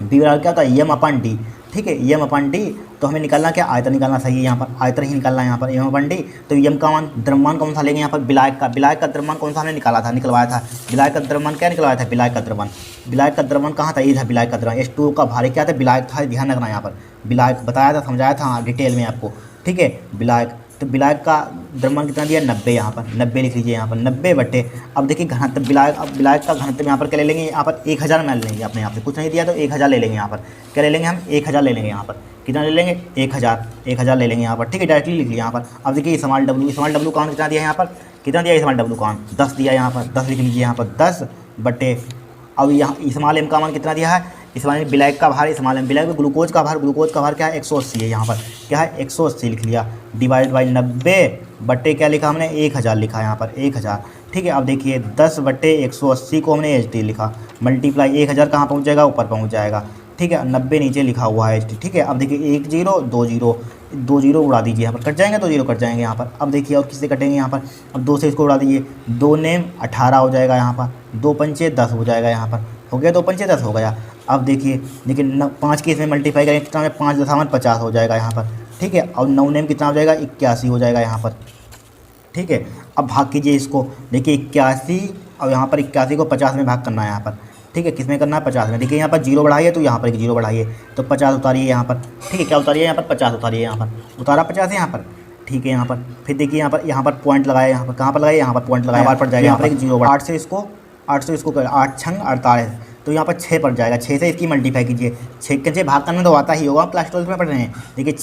क्या होता है, एम अपान डी, ठीक है, एम अपान डी। तो हमें निकालना क्या, आयतन निकालना सही है यहाँ पर, आयतन ही निकालना है यहाँ पर, एम अपान डी। तो एम का मान, द्रव्यमान कौन सा लेंगे यहाँ पर, विलायक का, विलायक का द्रव्यमान कौन सा हमने निकलवाया था, विलायक का द्रव्यमान क्या निकलवाया था, विलायक का द्रव्यमान, विलायक का द्रव्यमान कहाँ था, ये था विलायक का द्रव्यमान, H2O का भारी क्या था, विलायक था, ध्यान रखना यहाँ पर, विलायक बताया था, समझाया था डिटेल में आपको, ठीक है, विलायक। तो विलायक का द्रव्यमान कितना दिया, 90, यहाँ पर 90 लिख लीजिए यहाँ पर, 90 बटे, अब देखिए घनत्व विलायक, अब विलायक का घनत्व यहाँ पर क्या ले लेंगे, यहाँ पर 1000 मान लेंगे, अपने यहाँ पे कुछ नहीं दिया तो 1000 ले लेंगे यहाँ पर, क्या ले लेंगे हम, 1000 ले लेंगे यहाँ पर, कितना ले लेंगे, 1000 ले लेंगे यहाँ पर, ठीक है, डायरेक्टली लिख लिया यहाँ पर। अब देखिए स्मॉल डब्ल्यू काउंट कितना दिया यहाँ पर, कितना दिया स्मॉल डब्ल्यू काउंट, 10 दिया यहाँ पर, 10 लिख लीजिए यहाँ पर, 10 बटे, अब यहाँ स्मॉल एम का मान कितना दिया है, स्मॉल विलायक का भार, स्मॉल एम विलायक में ग्लूकोज का भार क्या है, 180 है यहाँ पर, क्या है 180 लिख लिया, डिवाइड बाई 90 बटे क्या लिखा हमने, 1000 लिखा यहाँ पर, 1000, ठीक है। अब देखिए 10 बटे 180 को हमने एच डी लिखा, मल्टीप्लाई 1000 कहाँ पहुँच जाएगा, ऊपर पहुँच जाएगा, ठीक है, 90 नीचे लिखा हुआ है एच डी, ठीक है। अब देखिए 1 0 2 0 उड़ा दीजिए यहाँ पर, कट जाएंगे, 2 0 कट जाएंगे यहाँ पर। अब देखिए और किससे कटेंगे यहाँ पर, अब 2 से इसको उड़ा दीजिए, 2 नेम 18 हो जाएगा यहाँ पर, 2 पंचे 10 हो जाएगा यहाँ पर, हो गया, 2 पंचे 10 हो गया। अब देखिए 5 के इसमें मल्टीप्लाई करेंगे कितना, 5 दशावन 50 हो जाएगा यहाँ पर, ठीक है। और 9 नेम कितना हो जाएगा, 81 हो जाएगा यहाँ पर, ठीक है। अब भाग कीजिए इसको, देखिए 81 और यहाँ पर 81 को 50 में भाग करना है यहाँ पर, ठीक है, किस में करना है, 50 में। देखिए यहाँ पर 0 बढ़ाइए तो यहाँ पर एक 0 बढ़ाइए, तो 50 उतारिए यहाँ पर, ठीक है, क्या उतारिए यहाँ पर, 50 उतारिए यहाँ पर, उतारा 50 यहाँ पर, ठीक है। यहाँ पर फिर देखिए यहाँ पर पॉइंट लगाया, यहाँ पर कहाँ पर लगाइए, यहाँ पर पॉइंट लगाया, बार पड़ जाएगा यहाँ पर एक 0, 8 से इसको 8 छंग 48, तो यहाँ पर 6 पड़ जाएगा, 6 से इसकी मल्टीप्लाई कीजिए, 6 से भाग करना तो आता ही होगा, क्लास 12 में पढ़ रहे हैं। देखिए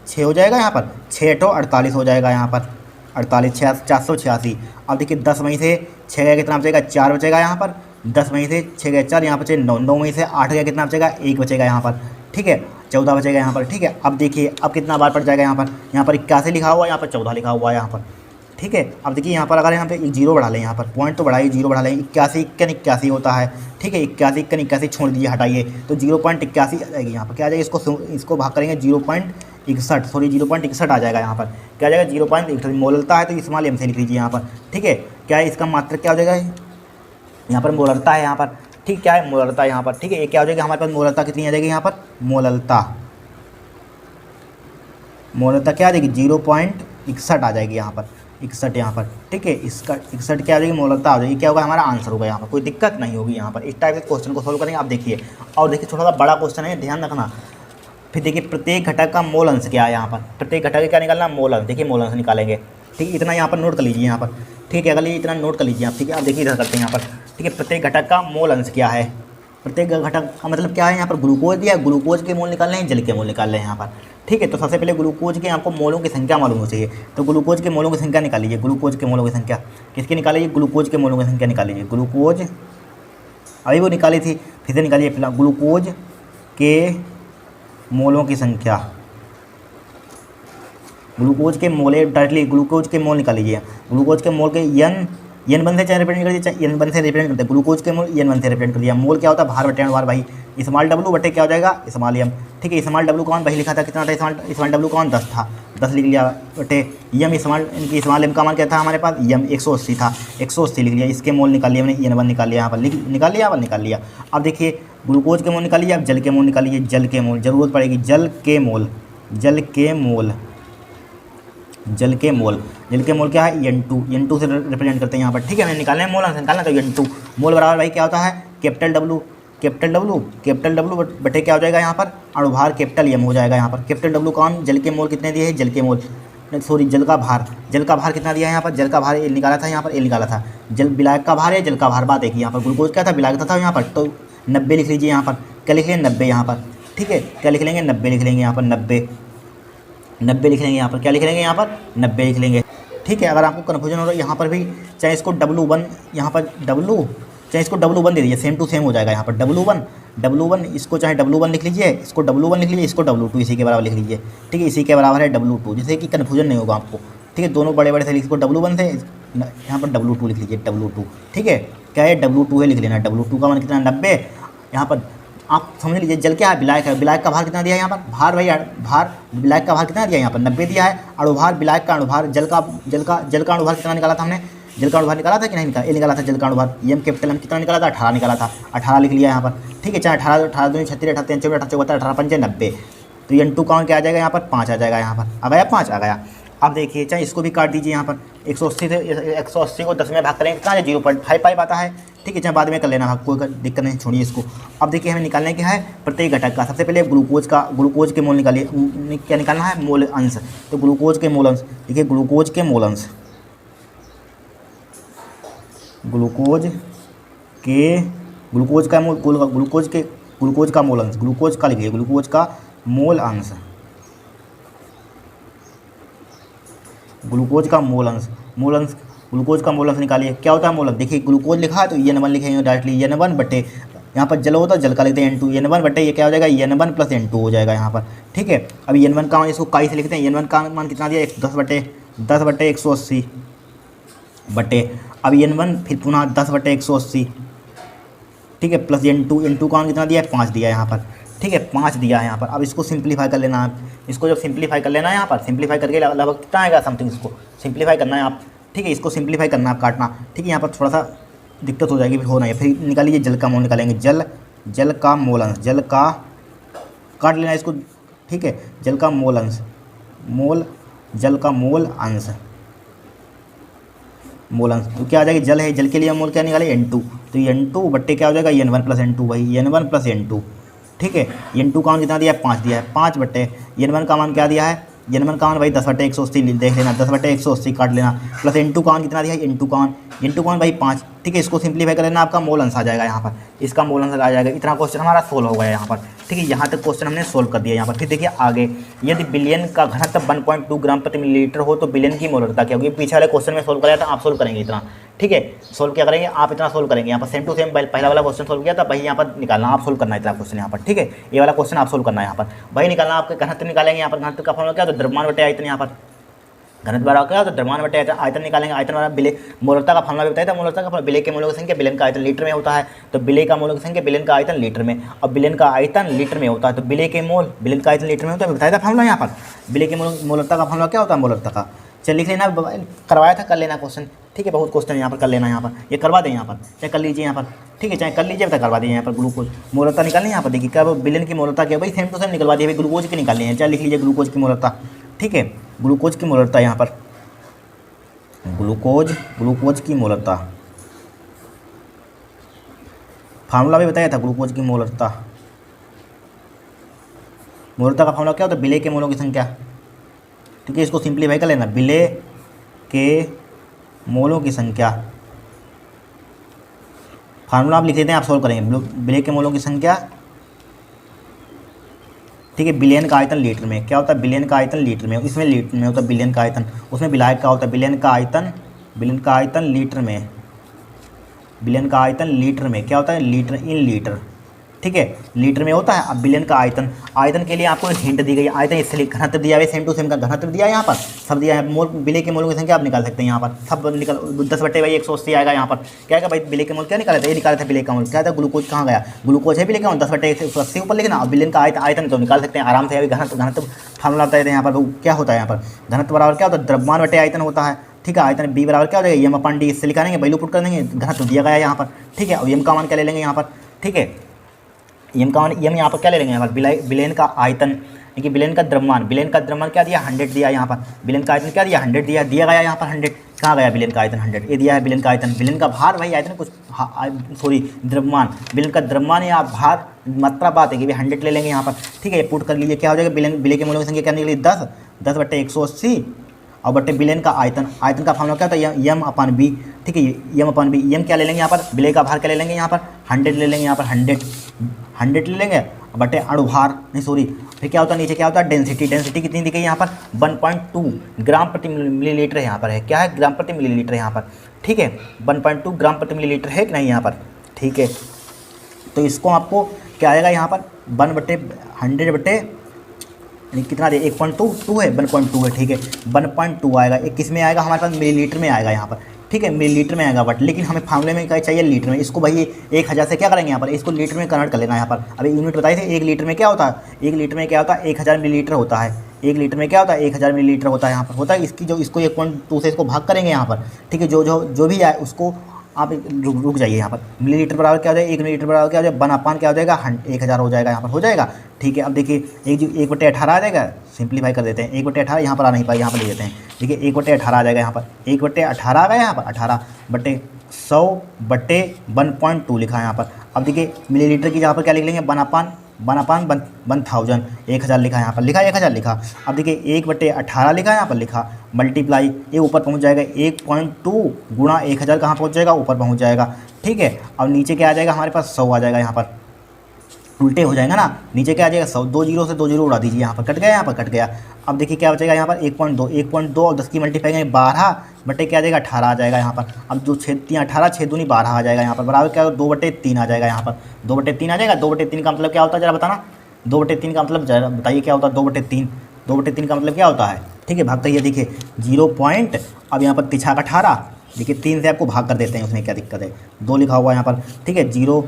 6 हो जाएगा यहाँ पर, 6 तो 48 हो जाएगा यहाँ पर, 48 486। अब देखिए 10 में से 6 गया कितना बचेगा, 4 बचेगा यहाँ पर, 10 में से 6 गया 4, यहाँ बचे 9, 9 में से 8 गया कितना बचेगा, 1 बचेगा यहाँ पर, ठीक है, 14 बचेगा यहाँ पर, ठीक है। अब देखिए अब कितना बार पड़ जाएगा यहाँ पर 81 लिखा हुआ है, यहाँ पर 14 लिखा हुआ है यहाँ पर, ठीक है। अब देखिए यहाँ पर अगर यहाँ पे एक 0 बढ़ा लें, यहाँ पर पॉइंट तो बढ़ाइए, 0 बढ़ा लें, 81 81 होता है, ठीक है, 81 81 छोड़ दीजिए, हटाइए, तो 0.81 आ जाएगी यहाँ पर, क्या आ जाएगा, इसको भाग करेंगे 0.61, सॉरी 0.61 आ जाएगा यहाँ पर, क्या आ जाएगा 0.61, मोलता है तो स्मॉल एम से लिख लीजिए यहाँ पर, ठीक है। क्या है इसका मात्रक क्या हो जाएगा, यहाँ पर मोलरता है यहाँ पर, ठीक, क्या है मोलरता यहाँ पर, ठीक है। ये क्या हो जाएगा हमारे पास, मोलरता कितनी आ जाएगी यहाँ पर, मोलरता क्या आ जाएगी, 0.61 आ जाएगी यहाँ पर, 61 यहाँ पर, ठीक है। इसका 61 क्या आ जाएगी, मोलरता आ जाएगी, क्या होगा हमारा आंसर होगा यहाँ पर, कोई दिक्कत नहीं होगी यहाँ पर। इस टाइप से क्वेश्चन को सोल्व करेंगे आप देखिए, और देखिए थोड़ा सा बड़ा क्वेश्चन है, ध्यान रखना। फिर देखिए प्रत्येक घटक का मोल अंश क्या है यहाँ पर, प्रत्येक घटक का क्या निकालना, मोल अंश, देखिए मोल अंश निकालेंगे, ठीक है। इतना यहाँ पर नोट कर लीजिए यहाँ पर, ठीक है, अगर इतना नोट कर लीजिए आप, ठीक है। आप देखिए इधर करते हैं यहाँ पर, ठीक है, प्रत्येक घटक का मोल अंश क्या है, प्रत्येक घटक का मतलब क्या है, यहाँ पर ग्लूकोज दिया, ग्लूकोज के मोल निकालने हैं, जल के मोल निकाल रहे हैं यहाँ पर, ठीक है। तो सबसे पहले ग्लूकोज के आपको मोलों की संख्या मालूम हो चाहिए, तो ग्लूकोज के मोलों की संख्या निकाल लीजिए, ग्लूकोज के मोलों की संख्या किसकी निकालिए, ग्लूकोज के मोलों की संख्या निकाल लीजिए, ग्लूकोज अभी वो निकाली थी, फिर से निकालिए, फिलहाल ग्लूकोज के मोलों की संख्या, ग्लूकोज के मोल डायरेक्टली ग्लूकोज के मोल निकाल लीजिए। ग्लूकोज के मोल के एन वन से चाहे रिप्रेजेंट कर दिया, चाहे एन वन से रिप्रेजेंट करते हैं। ग्लूकोज के मोल एन वन से रिप्रेजेंट कर दिया। मोल क्या होता है, भार बटे अणुभार भाई, स्मॉल डब्लू बटे क्या हो जाएगा, स्मॉल एम। ठीक है, स्मॉल डब्लू कौन भाई लिखा था, कितना था स्मॉल डब्लू कौन 10 था, 10 लिख लिया बटे एम स्मॉल एम का मान क्या था हमारे पास, एम 180 था, 180 लिख लिया। इसके मोल निकाल लिया मैंने, एन वन निकाल लिया यहाँ पर, निकाल लिया, यहाँ पर निकाल लिया। अब देखिए ग्लूकोज के मोल निकाल लिया, अब जल के मोल निकाल लीजिए। जल के मोल जरूरत पड़ेगी, जल के मोल, जल के मोल, जल के मोल, जल के मोल क्या है, N2, N2 से रिप्रेजेंट करते हैं यहाँ पर। ठीक है, हमें निकालना है मोल अंश निकालना, तो N2 मोल बराबर भाई क्या होता है, capital W, capital W, capital W बटे क्या हो जाएगा यहाँ पर, अणुभार कैपिटल एम हो जाएगा यहाँ पर। कैपिटल डब्लू कौन, जल के मोल कितने दिए हैं, जल के मोल सॉरी जल का भार, जल का भार कितना दिया है यहाँ पर, जल का भार एल निकाला था यहाँ पर, एल निकाला था। जल विलायक का भार है, जल का भार बात देखिए यहाँ पर, ग्लूकोज क्या था, विलायक था यहाँ पर, तो 90 लिख लीजिए यहाँ पर। क्या लिख लेंगे, 90 यहाँ पर। ठीक है, क्या लिख लेंगे, 90 लिख लेंगे यहाँ पर, 90 लिख लेंगे यहाँ पर। क्या लिख लेंगे यहाँ पर, 90 लिख लेंगे। ठीक है, अगर आपको कन्फ्यूजन हो रहा है यहाँ पर भी, चाहे इसको W1 यहाँ पर चाहे इसको W1 दे दीजिए, सेम टू सेम हो जाएगा यहाँ पर। W1 इसको चाहे W1 लिख लीजिए, इसको W1 लिख लीजिए, इसको W2 इसी के बराबर लिख लीजिए। ठीक है, इसी के बराबर है W2, जिससे कि कन्फ्यूजन नहीं होगा आपको। ठीक है, दोनों बड़े बड़े से इसको W1 से यहाँ पर W2 लिख लीजिए, W2। ठीक है, क्या है, W2 है लिख लेना। W2 का मान कितना, 90। यहाँ पर आप समझ लीजिए जल क्या है, विलायक है। विलायक का भार कितना दिया है यहाँ पर, भार भाई भार विलायक का भार कितना दिया है यहाँ पर, 90 दिया है। अणुभार विलायक का अणुभार, जल का अणुभार कितना निकाला था हमने, जल का अणुभार निकाला था कि नहीं निकाला, ये निकाला था जल का अणुभार, एम कैपिटल एम कितना निकाला था, 18 निकाला था, 18 लिख लिया यहाँ पर। ठीक है, चाहे 18 दूनी 36, 18 3 24, 18 18 5 90, तो N2 कौन क्या आ जाएगा यहाँ पर, 5 आ जाएगा यहाँ पर। आ गया 5 आ गया। अब देखिए चाहे इसको भी काट दीजिए यहाँ पर, 180 से 180 को 10 में भाग करेंगे कितना, 0.55 आता है। ठीक है, चाहे बाद में कर लेना भाग, कोई दिक्कत नहीं, छोड़िए इसको। अब देखिए हमें निकालने क्या है, प्रत्येक घटक का। सबसे पहले ग्लूकोज के मोल निकालिए, क्या निकालना है, मोल अंश। तो ग्लूकोज के मोल अंश देखिए, ग्लूकोज के मोल अंश, ग्लूकोज का मोल, ग्लूकोज का मोल अंश, ग्लूकोज का लिखिए, ग्लूकोज का मोल अंश, ग्लूकोज का मोल अंश, ग्लूकोज का मोल अंश निकालिए। क्या होता है मोल अंश, देखिए ग्लूकोज लिखा है तो N1 लिखेंगे डायरेक्टली, N1 बटे यहाँ पर जल होता है, जल का लिखते हैं N2, N1 बटे ये क्या हो जाएगा, N1 प्लस N2 हो जाएगा यहाँ पर। ठीक है, अब N1 का मान इसको काई से लिखते हैं, N1 का मान कितना दिया, 10 बटे 180 बटे, अब N1 फिर पुनः 10 बटे 180। ठीक है, प्लस N2 का मान कितना दिया है, 5 दिया है यहाँ पर। ठीक है, 5 दिया है यहाँ पर। अब इसको सिंप्लीफाई कर लेना आप, इसको जब सिंप्लीफाई कर लेना है यहाँ पर, सिंप्लीफाई करके लगभग कितना आएगा समथिंग, इसको सिंप्लीफाई करना है आप। ठीक है, इसको सिंप्लीफाई करना आप, काटना। ठीक है, यहाँ पर थोड़ा सा दिक्कत हो जाएगी, फिर होना है। फिर निकाल लीजिए जल का मोल निकालेंगे, जल का मोल अंश, जल का काट लेना इसको। ठीक है, जल का मोल अंश, जल का मोल अंश, तो क्या आ जाएगा, जल है, जल के लिए मोल क्या निकाले, N2, तो N2 बट्टे क्या हो जाएगा, N1 प्लस N2 भाई, N1 प्लस N2। ठीक है, N2 का मान कितना दिया है, 5 दिया है, 5 बट्टे N1 का मान क्या दिया है, N1 का मान भाई 10 बटे 180 देख लेना, 10 बटे 180 काट लेना, प्लस N2 का मान कितना दिया है, N2 का मान भाई 5। ठीक है, इसको सिंप्लीफाई कर लेना, आपका मोल अंश आ जाएगा यहाँ पर, इसका मोल अंश आ जाएगा। इतना क्वेश्चन हमारा सोल्व हो गया यहाँ पर। ठीक है, यहाँ तक क्वेश्चन हमने सोल्व कर दिया यहाँ पर। फिर देखिए आगे, यदि बिलियन का घनत्व 1.2 ग्राम प्रति मिलीलीटर हो तो बिलियन की मोलरता क्या होगी। पीछे वाले क्वेश्चन में सोल्व कराया था, आप सोल्व करेंगे इतना। ठीक है, सोल्व क्या करेंगे आप, इतना सोल्व करेंगे यहाँ पर, सेम टू सेम पहला वाला क्वेश्चन सोल्व किया था वही यहाँ पर निकालना, आप सोल्व करना है इतना क्वेश्चन यहाँ पर। ठीक है, ये वाला क्वेश्चन आप सोल्व करना है यहाँ पर, वही निकालना। आपके घनत्व निकालेंगे यहाँ पर, घनत्व का फॉर्मूला क्या होता है, द्रव्यमान बटे आयतन। यहाँ पर घनत्व बराबर क्या होता है, द्रव्यमान बटे आयतन निकालेंगे। आयतन वाला बिले, मोलरता का फॉर्मूला भी बताया था, मोलरता का बिले के मोलों की संख्या बिलियन का आयतन लीटर में होता है, तो बिले का मोलों की संख्या बिलियन का आयतन लीटर में, और बिलियन का आयतन लीटर में होता है, तो बिले के मोल बिलियन का आयतन लीटर में होता है, बताया था फॉर्मूला यहाँ पर। बिले के मोलरता का फॉर्मूला क्या होता है, मोलरता का, चल लिख लेना, करवाया था, कर लेना क्वेश्चन। ठीक है, बहुत क्वेश्चन यहाँ पर कर लेना, यहाँ पर ये करवा दें यहाँ पर, चाहे कर लीजिए यहाँ पर। ठीक है, चाहे कर लीजिए, बता करवा दीजिए यहाँ पर। ग्लूकोज मोलरता निकालनी यहाँ पर, देखिए क्या बिलियन की मोलरता क्या भाई, सेम टू सेम निकलवा दिए, ग्लूकोज की निकालनी है, चाहे लिख लीजिए ग्लूकोज की मोलरता। ठीक है, ग्लूकोज की मोलरता यहाँ पर, ग्लूकोज की मोलरता फार्मूला भी बताया था, ग्लूकोज की मोलरता का फार्मूला क्या होता है, बिले के मोलों की संख्या। ठीक है, इसको सिंप्लीफाई कर लेना, बिले के मोलों की संख्या, फार्मूला आप लिख लेते हैं, आप सोल्व करेंगे। बिले के मोलों की संख्या, ठीक है, बिलियन का आयतन लीटर में, क्या होता है, बिलियन का आयतन लीटर में, इसमें लीटर में होता है बिलियन का आयतन, उसमें विलायक का होता है बिलियन का आयतन लीटर में, बिलियन का आयतन लीटर में क्या होता है, लीटर इन लीटर। ठीक है, लीटर में होता है। अब बिलियन का आयतन, आयतन के लिए आपको एक हिंट दी गई है, आयतन इससे घनत्व दिया है, सेम टू सेम का घनत्व दिया है यहाँ पर, सब दिया है। मोल, बिले के मोलों की संख्या आप निकाल सकते हैं यहाँ पर, सब निकल 10/180 आएगा यहाँ पर। क्या आएगा भाई, बिले के मोल क्या निकाले थे, ये निकाले थे बिले का मोल, क्या था, ग्लूकोज कहाँ गया, ग्लूकोज है बिले का मोल, 10/180 ऊपर लिखना। अब बिलियन का आयतन तो निकाल सकते हैं आराम से। अभी घनत्व फार्मूला बताते हैं यहाँ पर, क्या होता है यहाँ पर, घनत्व बराबर क्या होता है, द्रव्यमान बटे आयतन होता है। ठीक है, आयतन बी बराबर क्या हो जाएगा, m/d, इससे निकालेंगे, वैल्यू पुट कर देंगे, घनत्व दिया गया है यहाँ पर। ठीक है, अब m का मान क्या ले लेंगे यहाँ पर, ठीक है, m का मान, m यहाँ पर क्या ले लेंगे यहाँ पर, बिलेन का आयतन, देखिए बिलेन का द्रव्यमान क्या दिया, 100 दिया यहाँ पर। बिलेन का आयतन क्या दिया, 100 दिया गया यहाँ पर 100, कहाँ गया बिलेन का आयतन 100, ये दिया है बिलेन का आयतन। बिलेन का भार भाई, आयतन कुछ सॉरी द्रव्यमान, बिलेन का द्रव्यमान या भार मात्रा बात है कि 100 ले लेंगे यहाँ पर। ठीक है, ये पुट कर लीजिए, क्या हो जाएगा, बिले के मूल्यों की संख्या क्या निकली, 10/180 और बटे बिलेन का आयतन, आयतन का फॉर्मूला क्या होता है, m/b। ठीक है, m/b, m क्या ले लेंगे यहाँ पर, बिले का भार क्या ले लेंगे यहाँ पर, 100 ले लेंगे यहाँ पर, 100 ले लेंगे बटे अणुभार, नहीं सॉरी, फिर क्या होता है नीचे, क्या होता है, डेंसिटी कितनी दी गई यहाँ पर, 1.2 ग्राम प्रति मिलीलीटर यहाँ पर है, क्या है, ग्राम प्रति मिलीलीटर यहाँ पर। ठीक है, 1.2 ग्राम प्रति मिलीलीटर है कि नहीं यहाँ पर। ठीक है, तो इसको आपको क्या आएगा यहाँ पर, 1/100 बटे कितना दे, 1.2 है, 1.2 है। ठीक है, 1.2 आएगा, एक किस में आएगा हमारे पास, मिलीलीटर में आएगा यहाँ पर। ठीक है, मिलीलीटर में आएगा, बट लेकिन हमें फार्मूले में क्या चाहिए, लीटर में। इसको भाई 1000 से क्या करेंगे यहाँ पर, इसको लीटर में कन्वर्ट कर लेना यहाँ पर। अभी यूनिट बताए थे, 1 लीटर में क्या होता है, 1 लीटर में क्या होता है, 1000 मिलीलीटर होता है। 1 लीटर में क्या होता है, 1000 मिलीलीटर होता है यहाँ पर, होता है। इसकी जो इसको 1.2 से इसको भाग करेंगे यहाँ पर। ठीक है, जो भी आए उसको आप रुक जाइए यहाँ पर। मिलीलीटर बराबर क्या हो जाएगा, 1 मिलीलीटर बराबर क्या हो जाएगा, 1/, क्या हो जाएगा, 1000 हो जाएगा यहाँ पर, हो जाएगा। ठीक है, अब देखिए 1/18 आ जाएगा, सिंप्लीफाई कर देते हैं, 1/18 यहाँ पर आ नहीं पाएगा, यहाँ पर ले लेते हैं। देखिए 1/18 आ जाएगा यहाँ पर, 1/18 आ गया यहाँ पर, 18/100/1.2 लिखा है यहाँ पर। अब देखिए मिलीलीटर की जहाँ पर क्या लिख लेंगे, 1/1000, 1000 लिखा है यहाँ पर, लिखा 1000 लिखा। अब देखिए 1/18 लिखा है यहाँ पर, लिखा मल्टीप्लाई, ये ऊपर पहुँच जाएगा 1.2 गुणा 1000 कहाँ पहुँच जाएगा, ऊपर पहुँच जाएगा। ठीक है, अब नीचे क्या आ जाएगा हमारे पास, 100 आ जाएगा यहाँ पर, उल्टे हो जाएगा ना, नीचे क्या आ जाएगा, 100, 2 जीरो से 2 जीरो उड़ा दीजिए, यहाँ पर कट गया, यहाँ पर कट गया। अब देखिए क्या बचेगा यहाँ पर, 1.2 और 10 की मल्टीप्लाई करेंगे 12 बटे क्या आ जाएगा, 18 आ जाएगा यहाँ पर। अब जो 18 6 दूनी 12 आ जाएगा यहाँ पर, बराबर क्या 2/3 आ जाएगा यहाँ पर, 2/3 आ जाएगा। 2/3 का मतलब क्या होता है जरा बताना, 2/3 का मतलब जरा बताइए क्या होता है, 2/3, 2/3 का मतलब क्या होता है। ठीक है, भाग करिए, देखिए 0 पॉइंट, अब यहाँ पर तिछा का 18, देखिए 3 से आपको भाग कर देते हैं, उसमें क्या दिक्कत है, 2 लिखा हुआ है यहाँ पर। ठीक है, 0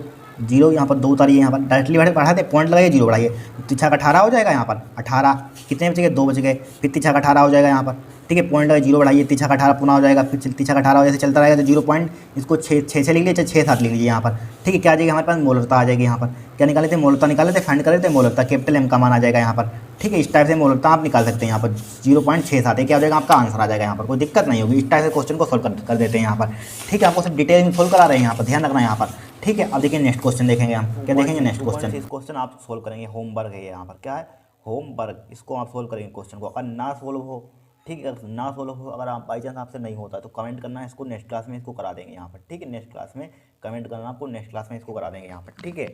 यहाँ पर 2 उतारिए, यहाँ पर डायरेक्टली बढ़ाते पॉइंट लगाइए, 0 बढ़ाइए, तिछा का 18 हो जाएगा यहाँ पर। 18 कितने बच गए, 2 बच गए, फिर तिछा का 18 हो जाएगा यहाँ पर। ठीक है, पॉइंट लगाइए, 0 बढ़ाइए, तिछा का 18 पुनः हो जाएगा, फिर तिछा का 18 जैसे चलता रहेगा, तो 0 पॉइंट, इसको 6 से लिख लीजिए, 6 7 लिख लीजिए यहाँ पर। ठीक है, क्या आ जाएगी हमारे पास, मोलरता आ जाएगी यहाँ पर। क्या निकाले थे, मोलरता निकाले थे, फाइंड कर लेते हैं मोलरता, कैपिटल M का मान आ जाएगा यहाँ पर। ठीक है, इस टाइप से मोलरता आप निकाल सकते हैं यहाँ पर, 0.67 है, क्या हो जाएगा आपका आंसर आ जाएगा यहाँ पर, कोई दिक्कत नहीं होगी। इस टाइप से क्वेश्चन को सोल्व कर देते हैं यहाँ पर। ठीक है, आपको सब डिटेल में सोल्व करा रहे हैं यहाँ पर, ध्यान रखना यहाँ पर। ठीक है, अब देखिए नेक्स्ट क्वेश्चन देखेंगे हम, क्या देखेंगे नेक्स्ट क्वेश्चन। इस क्वेश्चन आप सोल्व करेंगे, होमवर्क है यहाँ पर, क्या है, होमवर्क, इसको आप सोल्व करेंगे क्वेश्चन को। अगर ना सोल्व हो, ठीक है, अगर ना सोल्व हो, अगर आप बाई चांस आपसे नहीं होता तो कमेंट करना है, इसको नेक्स्ट क्लास में इसको करा देंगे यहाँ पर। ठीक है, नेक्स्ट क्लास में कमेंट करना, आपको नेक्स्ट क्लास में इसको करा देंगे यहाँ पर। ठीक है,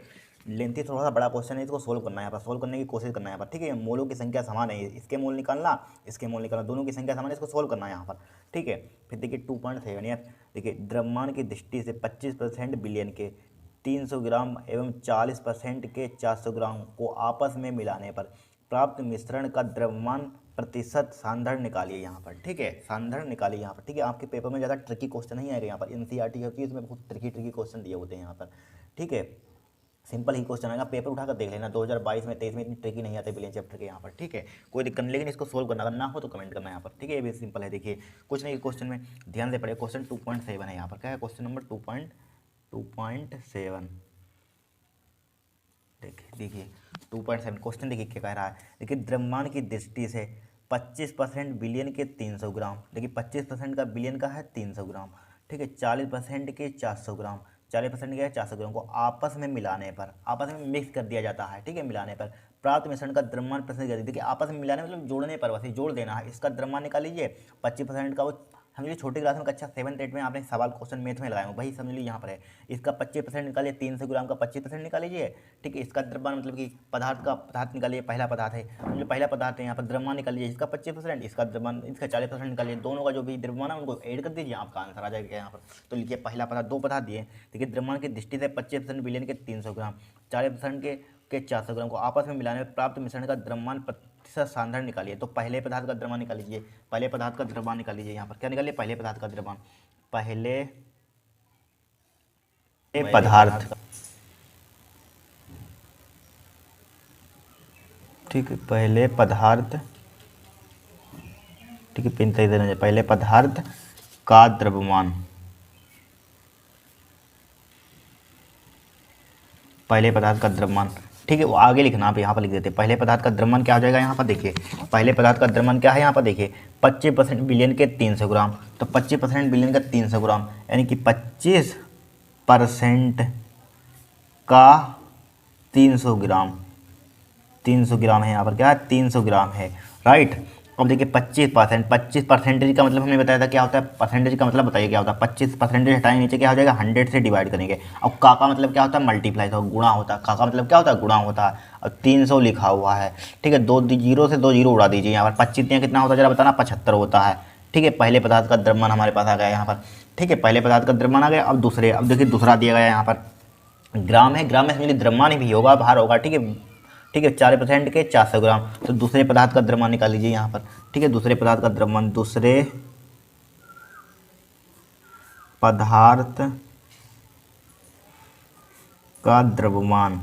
लेंथी थोड़ा सा बड़ा क्वेश्चन है, इसको सोल्व करना है यहाँ पर, सोल्व करने की कोशिश करना है यहाँ पर। ठीक है, मोलों की संख्या समान है, इसके मोल निकालना, इसके मोल निकालना, दोनों की संख्या समान है, इसको सोल्व करना है यहाँ पर। ठीक है, फिर देखिए 2.7 यार, देखिए द्रव्यमान की दृष्टि से 25% बिलियन के 300 ग्राम एवं 40% के 400 ग्राम को आपस में मिलाने पर प्राप्त मिश्रण का द्रव्यमान प्रतिशत सांद्रण निकालिए यहाँ पर। ठीक है, सांद्रण निकालिए यहाँ पर। ठीक है, आपके पेपर में ज़्यादा ट्रिकी क्वेश्चन नहीं आएगा यहाँ पर, NCERT होती है, इसमें बहुत ट्रिकी क्वेश्चन दिए होते हैं यहाँ पर। ठीक है, सिंपल ही क्वेश्चन आएगा, पेपर उठाकर देख लेना, 2022 में 23 में इतनी ट्रिकी नहीं आते बिलियन चैप्टर के यहाँ पर। ठीक है, कोई दिक्कत नहीं, लेकिन इसको सोल्व करना, अगर ना हो तो कमेंट करना यहाँ पर। ठीक है, ये भी सिंपल है, देखिए कुछ नहीं क्वेश्चन में, ध्यान से पढ़े। क्वेश्चन 2.7 है यहाँ पर, क्या है क्वेश्चन नंबर 2.7, देखिए 2.7 क्वेश्चन देखिए क्या कह रहा है। देखिए द्रव्यमान की दृष्टि से 25% बिलियन के 300 ग्राम, देखिए 25% का बिलियन का है 300 ग्राम। ठीक है, 40% के 400 ग्राम, 40% के 400 ग्राम को आपस में मिलाने पर, आपस में मिक्स कर दिया जाता है। ठीक है, मिलाने पर प्राप्त मिश्रण का द्रव्यमान प्रतिशत, देखिए आपस में मिलाने मतलब जोड़ने पर, बस जोड़ देना है। इसका द्रव्यमान निकाल लीजिए, 25% का वो समझ लीजिए छोटी क्लास में कक्षा 7 8 में आपने सवाल क्वेश्चन मैथ में लगाए हो, वही समझ लीजिए यहाँ पर है। इसका 25% निकालिए, 300 ग्राम का 25% निकाल लीजिए, ठीक है। इसका द्रव्यमान मतलब कि पदार्थ निकालिए, पहला पदार्थ है, समझ लो पहला पदार्थ है, यहाँ पर द्रव्यमान निकाल लीजिए, इसका 25%, इसका द्रव्यमान, इसका 40% निकालिए, दोनों का जो भी द्रव्यमान है उनको ऐड कर दीजिए, आपका आंसर आ जाएगा यहाँ पर। तो लिखिए पहला पदार्थ, दो पदार्थ दिए, देखिए द्रव्यमान की दृष्टि से 25% विलयन के 300 ग्राम, 40% के 400 ग्राम को आपस में मिलाने में प्राप्त मिश्रण का द्रव्यमान प्रतिशत साधारण निकालिए। तो पहले पदार्थ का द्रव्यमान निकाल लीजिए, पहले पदार्थ का द्रव्यमान निकाल लीजिए, यहाँ पर क्या निकालिए, पहले पदार्थ का द्रव्यमान, पहले पदार्थ, ठीक है, पहले पदार्थ, ठीक है, पिन सही देना चाहिए, पहले पदार्थ का द्रव्यमान, पहले पदार्थ का द्रव्यमान, ठीक है। वो आगे लिखना, आप यहाँ पर लिख देते हैं पहले पदार्थ का द्रव्यमान क्या हो जाएगा, यहाँ पर देखिए पहले पदार्थ का द्रव्यमान क्या है, यहाँ पर देखिए 25% विलयन के 300 ग्राम, तो 25% विलयन का 300 ग्राम यानी कि 25% का 300 ग्राम, 300 ग्राम है यहाँ पर, क्या 300 ग्राम है, राइट। अब देखिए 25% का मतलब हमने बताया था क्या होता है, परसेंटेज का मतलब बताइए क्या होता है, 25% हटाएंगे नीचे क्या हो जाएगा, 100 से डिवाइड करेंगे। अब का मतलब क्या होता है, मल्टीप्लाई, तो गुणा होता है, का मतलब क्या होता है, गुणा होता है। अब 300 लिखा हुआ है, ठीक है, 2 जीरो से 2 जीरो उड़ा दीजिए, यहाँ पर 25 कितना होता है जरा बताना, 75 होता है, ठीक है। पहले पदार्थ का द्रव्यमान हमारे पास आ गया यहाँ पर, ठीक है, पहले पदार्थ का द्रव्यमान आ गया। अब दूसरे, अब देखिए दूसरा दिया गया यहाँ पर ग्राम है, ग्राम में समझिए द्रव्यमान भी होगा, भार होगा, ठीक है, ठीक है, 40% के 400 ग्राम, तो दूसरे पदार्थ का द्रव्यमान निकाल लीजिए यहाँ पर, ठीक है, दूसरे पदार्थ का द्रव्यमान, दूसरे पदार्थ का द्रव्यमान,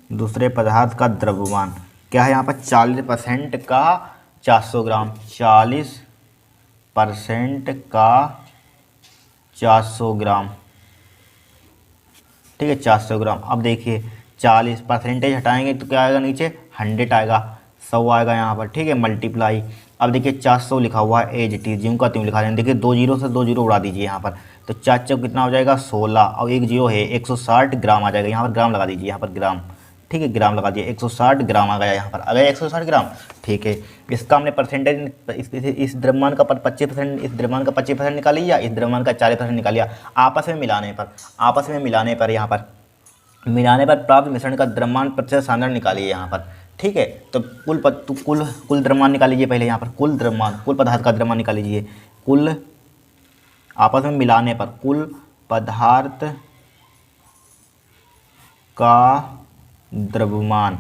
दूसरे पदार्थ का द्रव्यमान क्या है यहाँ पर, 40% का 400 ग्राम, 40% का 400 ग्राम, ठीक है, 400 ग्राम। अब देखिए 40% हटाएंगे तो क्या आएगा नीचे, 100 आएगा, 100 आएगा यहाँ पर, ठीक है, मल्टीप्लाई। अब देखिए 400 लिखा हुआ है एज टी, ज्यों का त्यों लिखा है, देखिए 2 जीरो से 2 जीरो उड़ा दीजिए यहाँ पर, तो 4 चौक कितना हो जाएगा 16, और 1 जीरो है 160 ग्राम आ जाएगा, यहाँ पर ग्राम लगा दीजिए, यहाँ पर ग्राम, ठीक है, ग्राम लगा दिए, 160 ग्राम आ गया यहाँ पर, आ गया 160 ग्राम, ठीक है। इसका हमने परसेंटेज, इस द्रव्यमान का 25%, इस द्रव्यमान का 25% निकाल लिया, इस द्रव्यमान का 40% निकाल लिया, आपस में मिलाने पर, आपस में मिलाने पर, यहाँ पर मिलाने पर प्राप्त मिश्रण का द्रव्यमान प्रतिशत साधारण निकालिए यहाँ पर, ठीक है। तो कुल द्रव्यमान निकाल लीजिए पहले, यहाँ पर कुल द्रव्यमान, कुल पदार्थ का द्रव्यमान निकाल लीजिए, कुल आपस में मिलाने पर कुल पदार्थ का द्रव्यमान,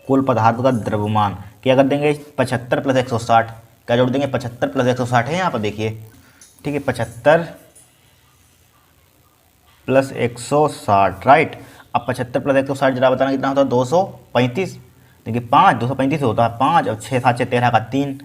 कुल पदार्थ का द्रव्यमान क्या कर देंगे, 75 + 160, क्या जोड़ देंगे, 75 + 160 है यहाँ पर देखिए, ठीक है, 75 + 160, राइट। अब 75 + 160 जरा बताना कितना होता है, 235, देखिए 5, 235 होता है 5, अब 6 7 13 का 3,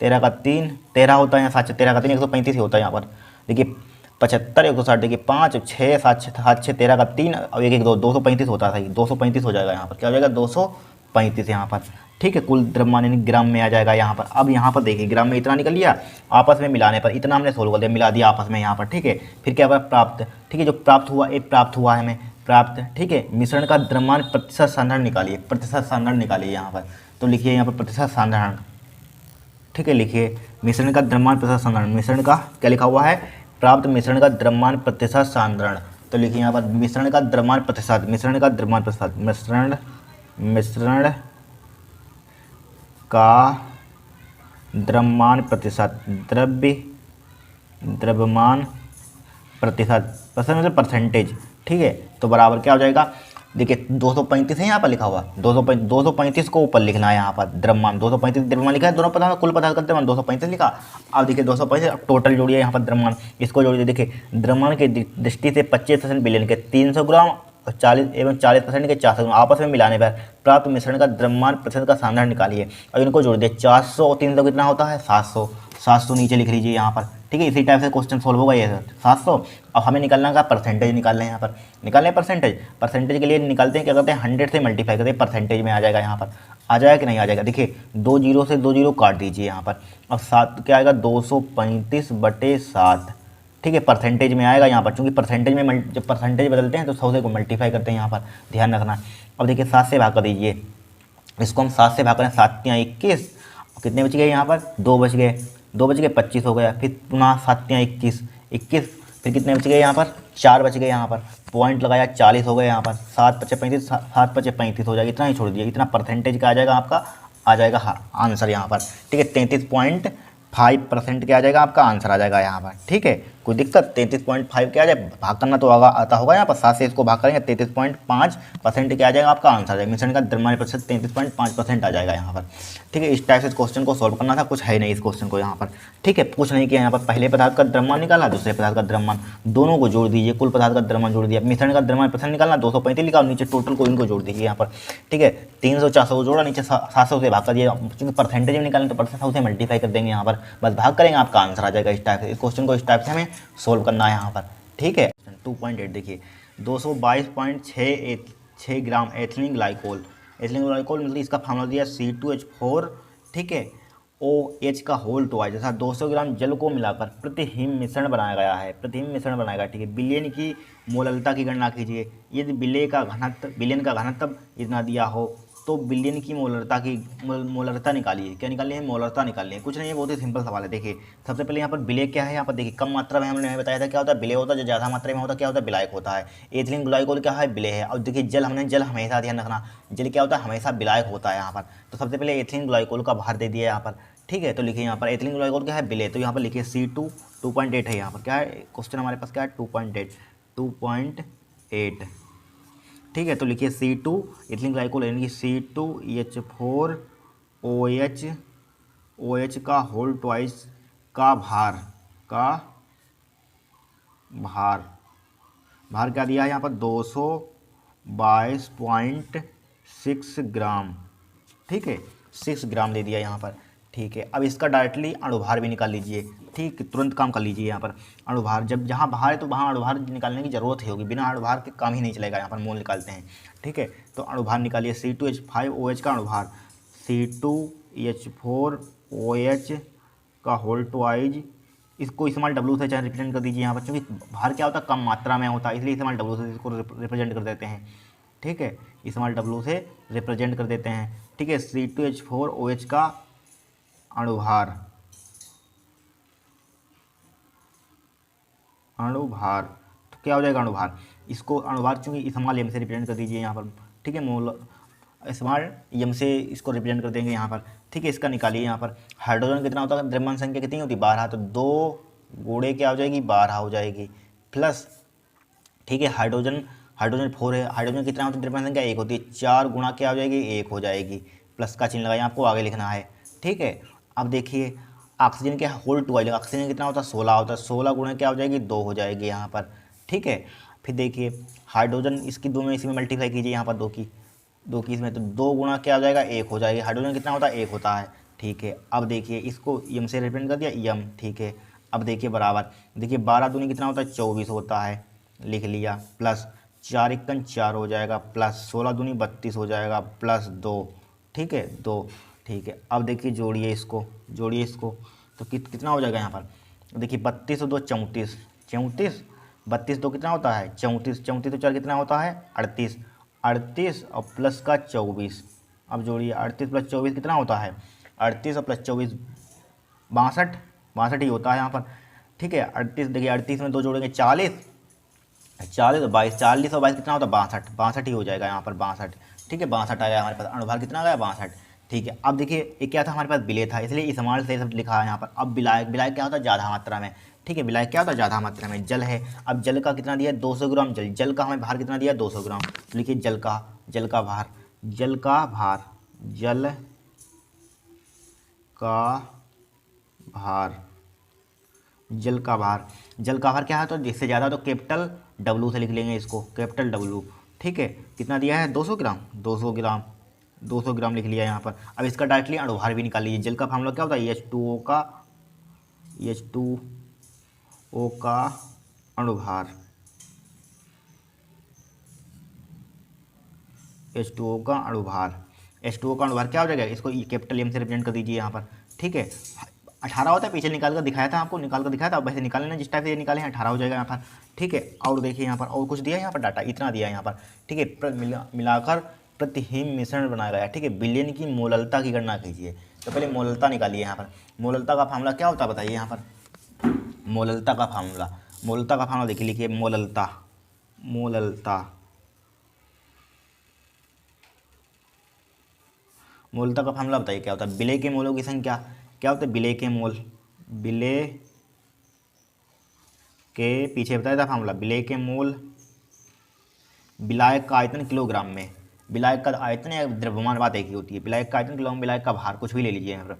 13 का 3 13 होता है, यहाँ 7 13 का 3 135 ही होता है यहाँ पर, देखिए 75 160, देखिए 5 6 7 6 13 का 3 और 1 1 2, 235 होता है, 235 हो जाएगा यहाँ पर, क्या हो जाएगा 235 यहाँ पर, ठीक है। कुल द्रव्यमान यानी ग्राम में आ जाएगा यहाँ पर। अब यहाँ पर देखिए ग्राम में इतना निकल लिया, आपस में मिलाने पर इतना हमने सोल्व कर दिया, मिला दिया आपस में यहाँ पर, ठीक है। फिर क्या हुआ, प्राप्त, ठीक है, जो प्राप्त हुआ, एक प्राप्त हुआ है हमें, प्राप्त, ठीक है, मिश्रण का द्रव्यमान प्रतिशत साधारण निकालिए, प्रतिशत साधारण निकालिए यहाँ पर, तो लिखिए यहाँ पर प्रतिशत साधारण, ठीक है, लिखिए मिश्रण का द्रव्यमान प्रतिशत साधारण, मिश्रण का क्या लिखा हुआ है, प्राप्त मिश्रण का द्रव्यमान प्रतिशत साधारण, तो लिखिए यहाँ पर मिश्रण का द्रव्यमान प्रतिशत, मिश्रण का द्रव्यमान प्रतिशत, मिश्रण का द्रव्यमान प्रतिशत, द्रव्यमान प्रतिशत, मतलब परसेंटेज, ठीक है। तो बराबर क्या हो जाएगा, देखिए 235 है यहाँ पर लिखा हुआ, 235 को ऊपर लिखना है यहाँ पर, द्रव्यमान 235 द्रव्यमान लिखा है, दोनों पदार्थ कुल पदार्थ का द्रव्यमान 235 लिखा। अब देखिए 235 टोटल जोड़िए यहाँ पर द्रव्यमान, इसको जोड़िए, देखिए द्रव्यमान की दृष्टि से 25% विलयन के 300 ग्राम और 40% के 400 ग्राम आपस में मिलाने पर प्राप्त मिश्रण का द्रव्यमान प्रतिशत का साधारण निकालिए, और इनको जोड़ दिए, 400 और 300 कितना होता है 700, 700 नीचे लिख लीजिए यहाँ पर, ठीक है। इसी टाइप से क्वेश्चन सोल्व होगा ये 700। अब हमें निकालना का परसेंटेज निकालना है यहाँ पर, निकालने परसेंटेज, परसेंटेज के लिए निकालते हैं, क्या करते हैं 100 से मल्टीप्लाई करते हैं, परसेंटेज में आ जाएगा यहाँ पर, आ जाएगा कि नहीं आ जाएगा, देखिए 2 जीरो से 2 जीरो काट दीजिए यहाँ पर, अब 7 क्या आएगा 235/7, ठीक है, परसेंटेज में आएगा यहाँ पर, चूँकि परसेंटेज में जब परसेंटेज बदलते हैं तो 100 से को मल्टीप्लाई करते हैं यहाँ पर, ध्यान रखना। अब देखिए 7 से भाग कर दीजिए, इसको हम 7 से भाग करें, 7 × 21 कितने बच गए यहाँ पर, 2 बच गए, 2 बच गए 25 हो गया, फिर पुनः 7 या 21, 21, फिर कितने बच गए यहाँ पर, 4 बच गए यहाँ पर, पॉइंट लगाया 40 हो गए यहाँ पर, 7 पचे 35, 7 पचे 35 हो जाएगा, इतना ही छोड़ दिया, इतना परसेंटेज का आ जाएगा आपका, आ जाएगा हाँ आंसर यहाँ पर। ठीक है, 33.5% क्या आ जाएगा आपका आंसर आ जाएगा यहाँ पर। ठीक है, कोई दिक्कत, 33.5 क्या आ जाए, भाग करना तो आता होगा यहाँ पर, 7 से इसको भाग करेंगे, 33.5% क्या आ जाएगा आपका आंसर आ जाएगा, मिश्रण का द्रव्यमान प्रतिशत 33.5% आ जाएगा यहाँ पर। ठीक है, इस टाइप से क्वेश्चन को सॉल्व करना था, कुछ है नहीं इस क्वेश्चन को यहाँ पर। ठीक है, कुछ नहीं किया यहाँ पर, पहले पदार्थ का द्रव्यमान निकाला, दूसरे पदार्थ का द्रव्यमान, दोनों को जोड़ दीजिए, कुल पदार्थ का द्रव्यमान जोड़ दिया, मिश्रण का द्रव्यमान प्रतिशत निकालना, 235 लिखा और नीचे टोटल को इनको जोड़ दीजिए यहाँ पर। ठीक है, 300 400 को जोड़ा, नीचे 700 से भाग कर दिया, क्योंकि परसेंटेज में निकालें तो परसेंट से मल्टीप्लाई कर देंगे यहाँ पर, बस भाग करेंगे आपका आंसर आ जाएगा। इस टाइप से इस क्वेश्चन को इस टाइप से हमें सोल्व करना है यहाँ पर। ठीक है, 2.8 देखिए, 222.6 ग्राम एथिलीन ग्लाइकोल, एथिलीन ग्लाइकोल मतलब इसका फार्मूला दिया C2H4। ठीक है, OH का होल टू जैसा 200 ग्राम जल को मिलाकर प्रतिहिम मिश्रण बनाया गया है, प्रतिहिम मिश्रण बनाया गया। ठीक है, विलयन की मोललता की गणना कीजिए, यदि विलयन का घनत्व इतना दिया हो तो विलयन की मोलरता निकालिए। क्या निकालनी है, मोलरता निकालनी है, कुछ नहीं है, बहुत ही सिंपल सवाल है। देखिए सबसे पहले यहाँ पर विलय क्या है, यहाँ पर देखिए कम मात्रा में हमने बताया था क्या होता है, विलय होता है, जो ज़्यादा मात्रा में होता है क्या होता है, विलायक होता है। एथिलीन ग्लाइकोल क्या है, विलय है। और देखिए जल हमेशा ध्यान रखना, जल क्या होता है, हमेशा विलायक होता है यहाँ पर। तो सबसे पहले एथिलीन ग्लाइकोल का भार दे दिया यहाँ पर। ठीक है, तो लिखिए यहाँ पर एथिलीन ग्लाइकोल क्या है, विलय, तो यहाँ पर लिखिए C2 2.8 है। यहाँ पर क्या है क्वेश्चन हमारे पास, क्या है 2.8। ठीक है, तो लिखिए C2 एथिलीन ग्लाइकोल यानी कि C2H4OH का होल ट्वाइस का भार क्या दिया है यहाँ पर, 222.6 ग्राम। ठीक है, 6 ग्राम दे दिया यहाँ पर। ठीक है, अब इसका डायरेक्टली अणुभार भी निकाल लीजिए। ठीक, तुरंत काम कर लीजिए यहाँ पर। अणुभार, जब जहाँ भार है तो वहाँ अणुभार निकालने की जरूरत ही होगी, बिना अणुभार के काम ही नहीं चलेगा। यहाँ पर मोल निकालते हैं। ठीक है, तो अणुभार निकालिए, C2H5OH का अणुभार, C2H4OH का होल ट्वाइज, इसको इस्तेमाल W से चाहे रिप्रेजेंट कर दीजिए यहाँ पर, क्योंकि भार क्या होता है, कम मात्रा में होता है, इसलिए इस्तेमाल W से इसको रिप्रेजेंट कर देते हैं। ठीक है, इस्तेमाल W से रिप्रेजेंट कर देते हैं। ठीक है, C2H4OH का अणुभार तो क्या हो जाएगा अणुभार, इसको अणुभार चूंकि इस्तेमाल एम से रिप्रेजेंट कर दीजिए यहाँ पर। ठीक है, मोल इस्तेमाल एम से इसको रिप्रेजेंट कर देंगे यहाँ पर। ठीक है, इसका निकालिए यहाँ पर। हाइड्रोजन कितना होता है, द्रव्यमान संख्या कितनी होती है, 12, तो 2 गुणे क्या हो जाएगी, 12 हो जाएगी, प्लस। ठीक है, हाइड्रोजन 4 है, हाइड्रोजन कितना होता है, द्रव्यमान संख्या 1 होती है, 4 गुणा क्या हो जाएगी, 1 हो जाएगी, प्लस का चिन्ह लगाइए, आपको आगे लिखना है। ठीक है, अब देखिए ऑक्सीजन के होल ट्वाइस, ऑक्सीजन कितना होता है, 16 होता है, 16 गुणा क्या हो जाएगी, 2 हो जाएगी यहाँ पर। ठीक है, फिर देखिए हाइड्रोजन, इसकी 2 में इसी में मल्टीप्लाई कीजिए यहाँ पर, 2 की इसमें, तो 2 गुणा क्या हो जाएगा, 1 हो जाएगी। हाइड्रोजन कितना होता है, 1 होता है। ठीक है, अब देखिए इसको यम से रिप्रेजेंट कर दिया, यम। ठीक है, अब देखिए बराबर, देखिए 12 दूनी कितना होता है, 24 होता है, लिख लिया, प्लस 4 एकन 4 हो जाएगा, प्लस 16 दूनी 32 हो जाएगा, प्लस 2। ठीक है, 2। ठीक है, अब देखिए जोड़िए इसको, तो कितना हो जाएगा यहाँ पर, देखिए 32 और 2 34, 32 2 कितना होता है, 34 तो 4 कितना होता है, 38 और प्लस का 24। अब जोड़िए 38 प्लस 24 कितना होता है, 38 और प्लस 24 62 ही होता है यहाँ पर। ठीक है, 38, देखिए 38 में 2 जोड़ेंगे 40 और 22, 40 और 22 कितना होता है, 62 ही हो जाएगा यहाँ पर, 62। ठीक है, 62 आ गया हमारे पास, अणुभार कितना आ गया, 62। ठीक है, अब देखिए ये क्या था, हमारे पास विलय था, इसलिए इस्तेमाल से सब लिखा है यहाँ पर। अब विलायक क्या होता है, ज़्यादा मात्रा में। ठीक है, विलायक क्या होता है, ज़्यादा मात्रा में। जल है, अब जल का कितना दिया है, 200 ग्राम जल का हमें भार कितना दिया है, 200 ग्राम। तो लिखिए जल का भार, जल का भार क्या है, तो जिससे ज़्यादा तो कैपिटल W से लिख लेंगे इसको, कैपिटल W। ठीक है, कितना दिया है, 200 ग्राम लिख लिया यहाँ पर। अब इसका डायरेक्टली अणुभार भी निकाल लीजिए। जल का फार्मूला क्या होता है, H2O का अणुभार, H2O का अणुभार क्या हो जाएगा, इसको कैपिटल M से रिप्रेजेंट कर दीजिए यहाँ पर। ठीक है, 18 होता है, पीछे निकाल कर दिखाया था आपको, अब वैसे निकाल लेना, जिस टाइप से ये निकाले हैं 18 हो जाएगा यहाँ पर। ठीक है, और देखिए यहाँ पर और कुछ दिया है, यहाँ पर डाटा इतना दिया है यहाँ पर। ठीक है, मिलाकर प्रतिहिम मिश्रण बनाया गया। ठीक है, विलयन की मोललता की गणना कीजिए। तो पहले मोललता निकालिए यहाँ पर। मोललता का फार्मूला क्या होता है बताइए यहाँ पर। मोललता का फार्मूला देखिए, लिखिए मोललता का फार्मूला बताइए क्या होता है। विलेय के मोलों की संख्या क्या होता है, विलेय के पीछे बताया था फार्मूला, विलेय के मोल विलायक का आयतन किलोग्राम में। विलायक का आयतन या द्रव्यमान बात एक ही होती है। विलायक का आयतन किलोग्राम, विलायक का भार कुछ भी ले लीजिए यहाँ पर।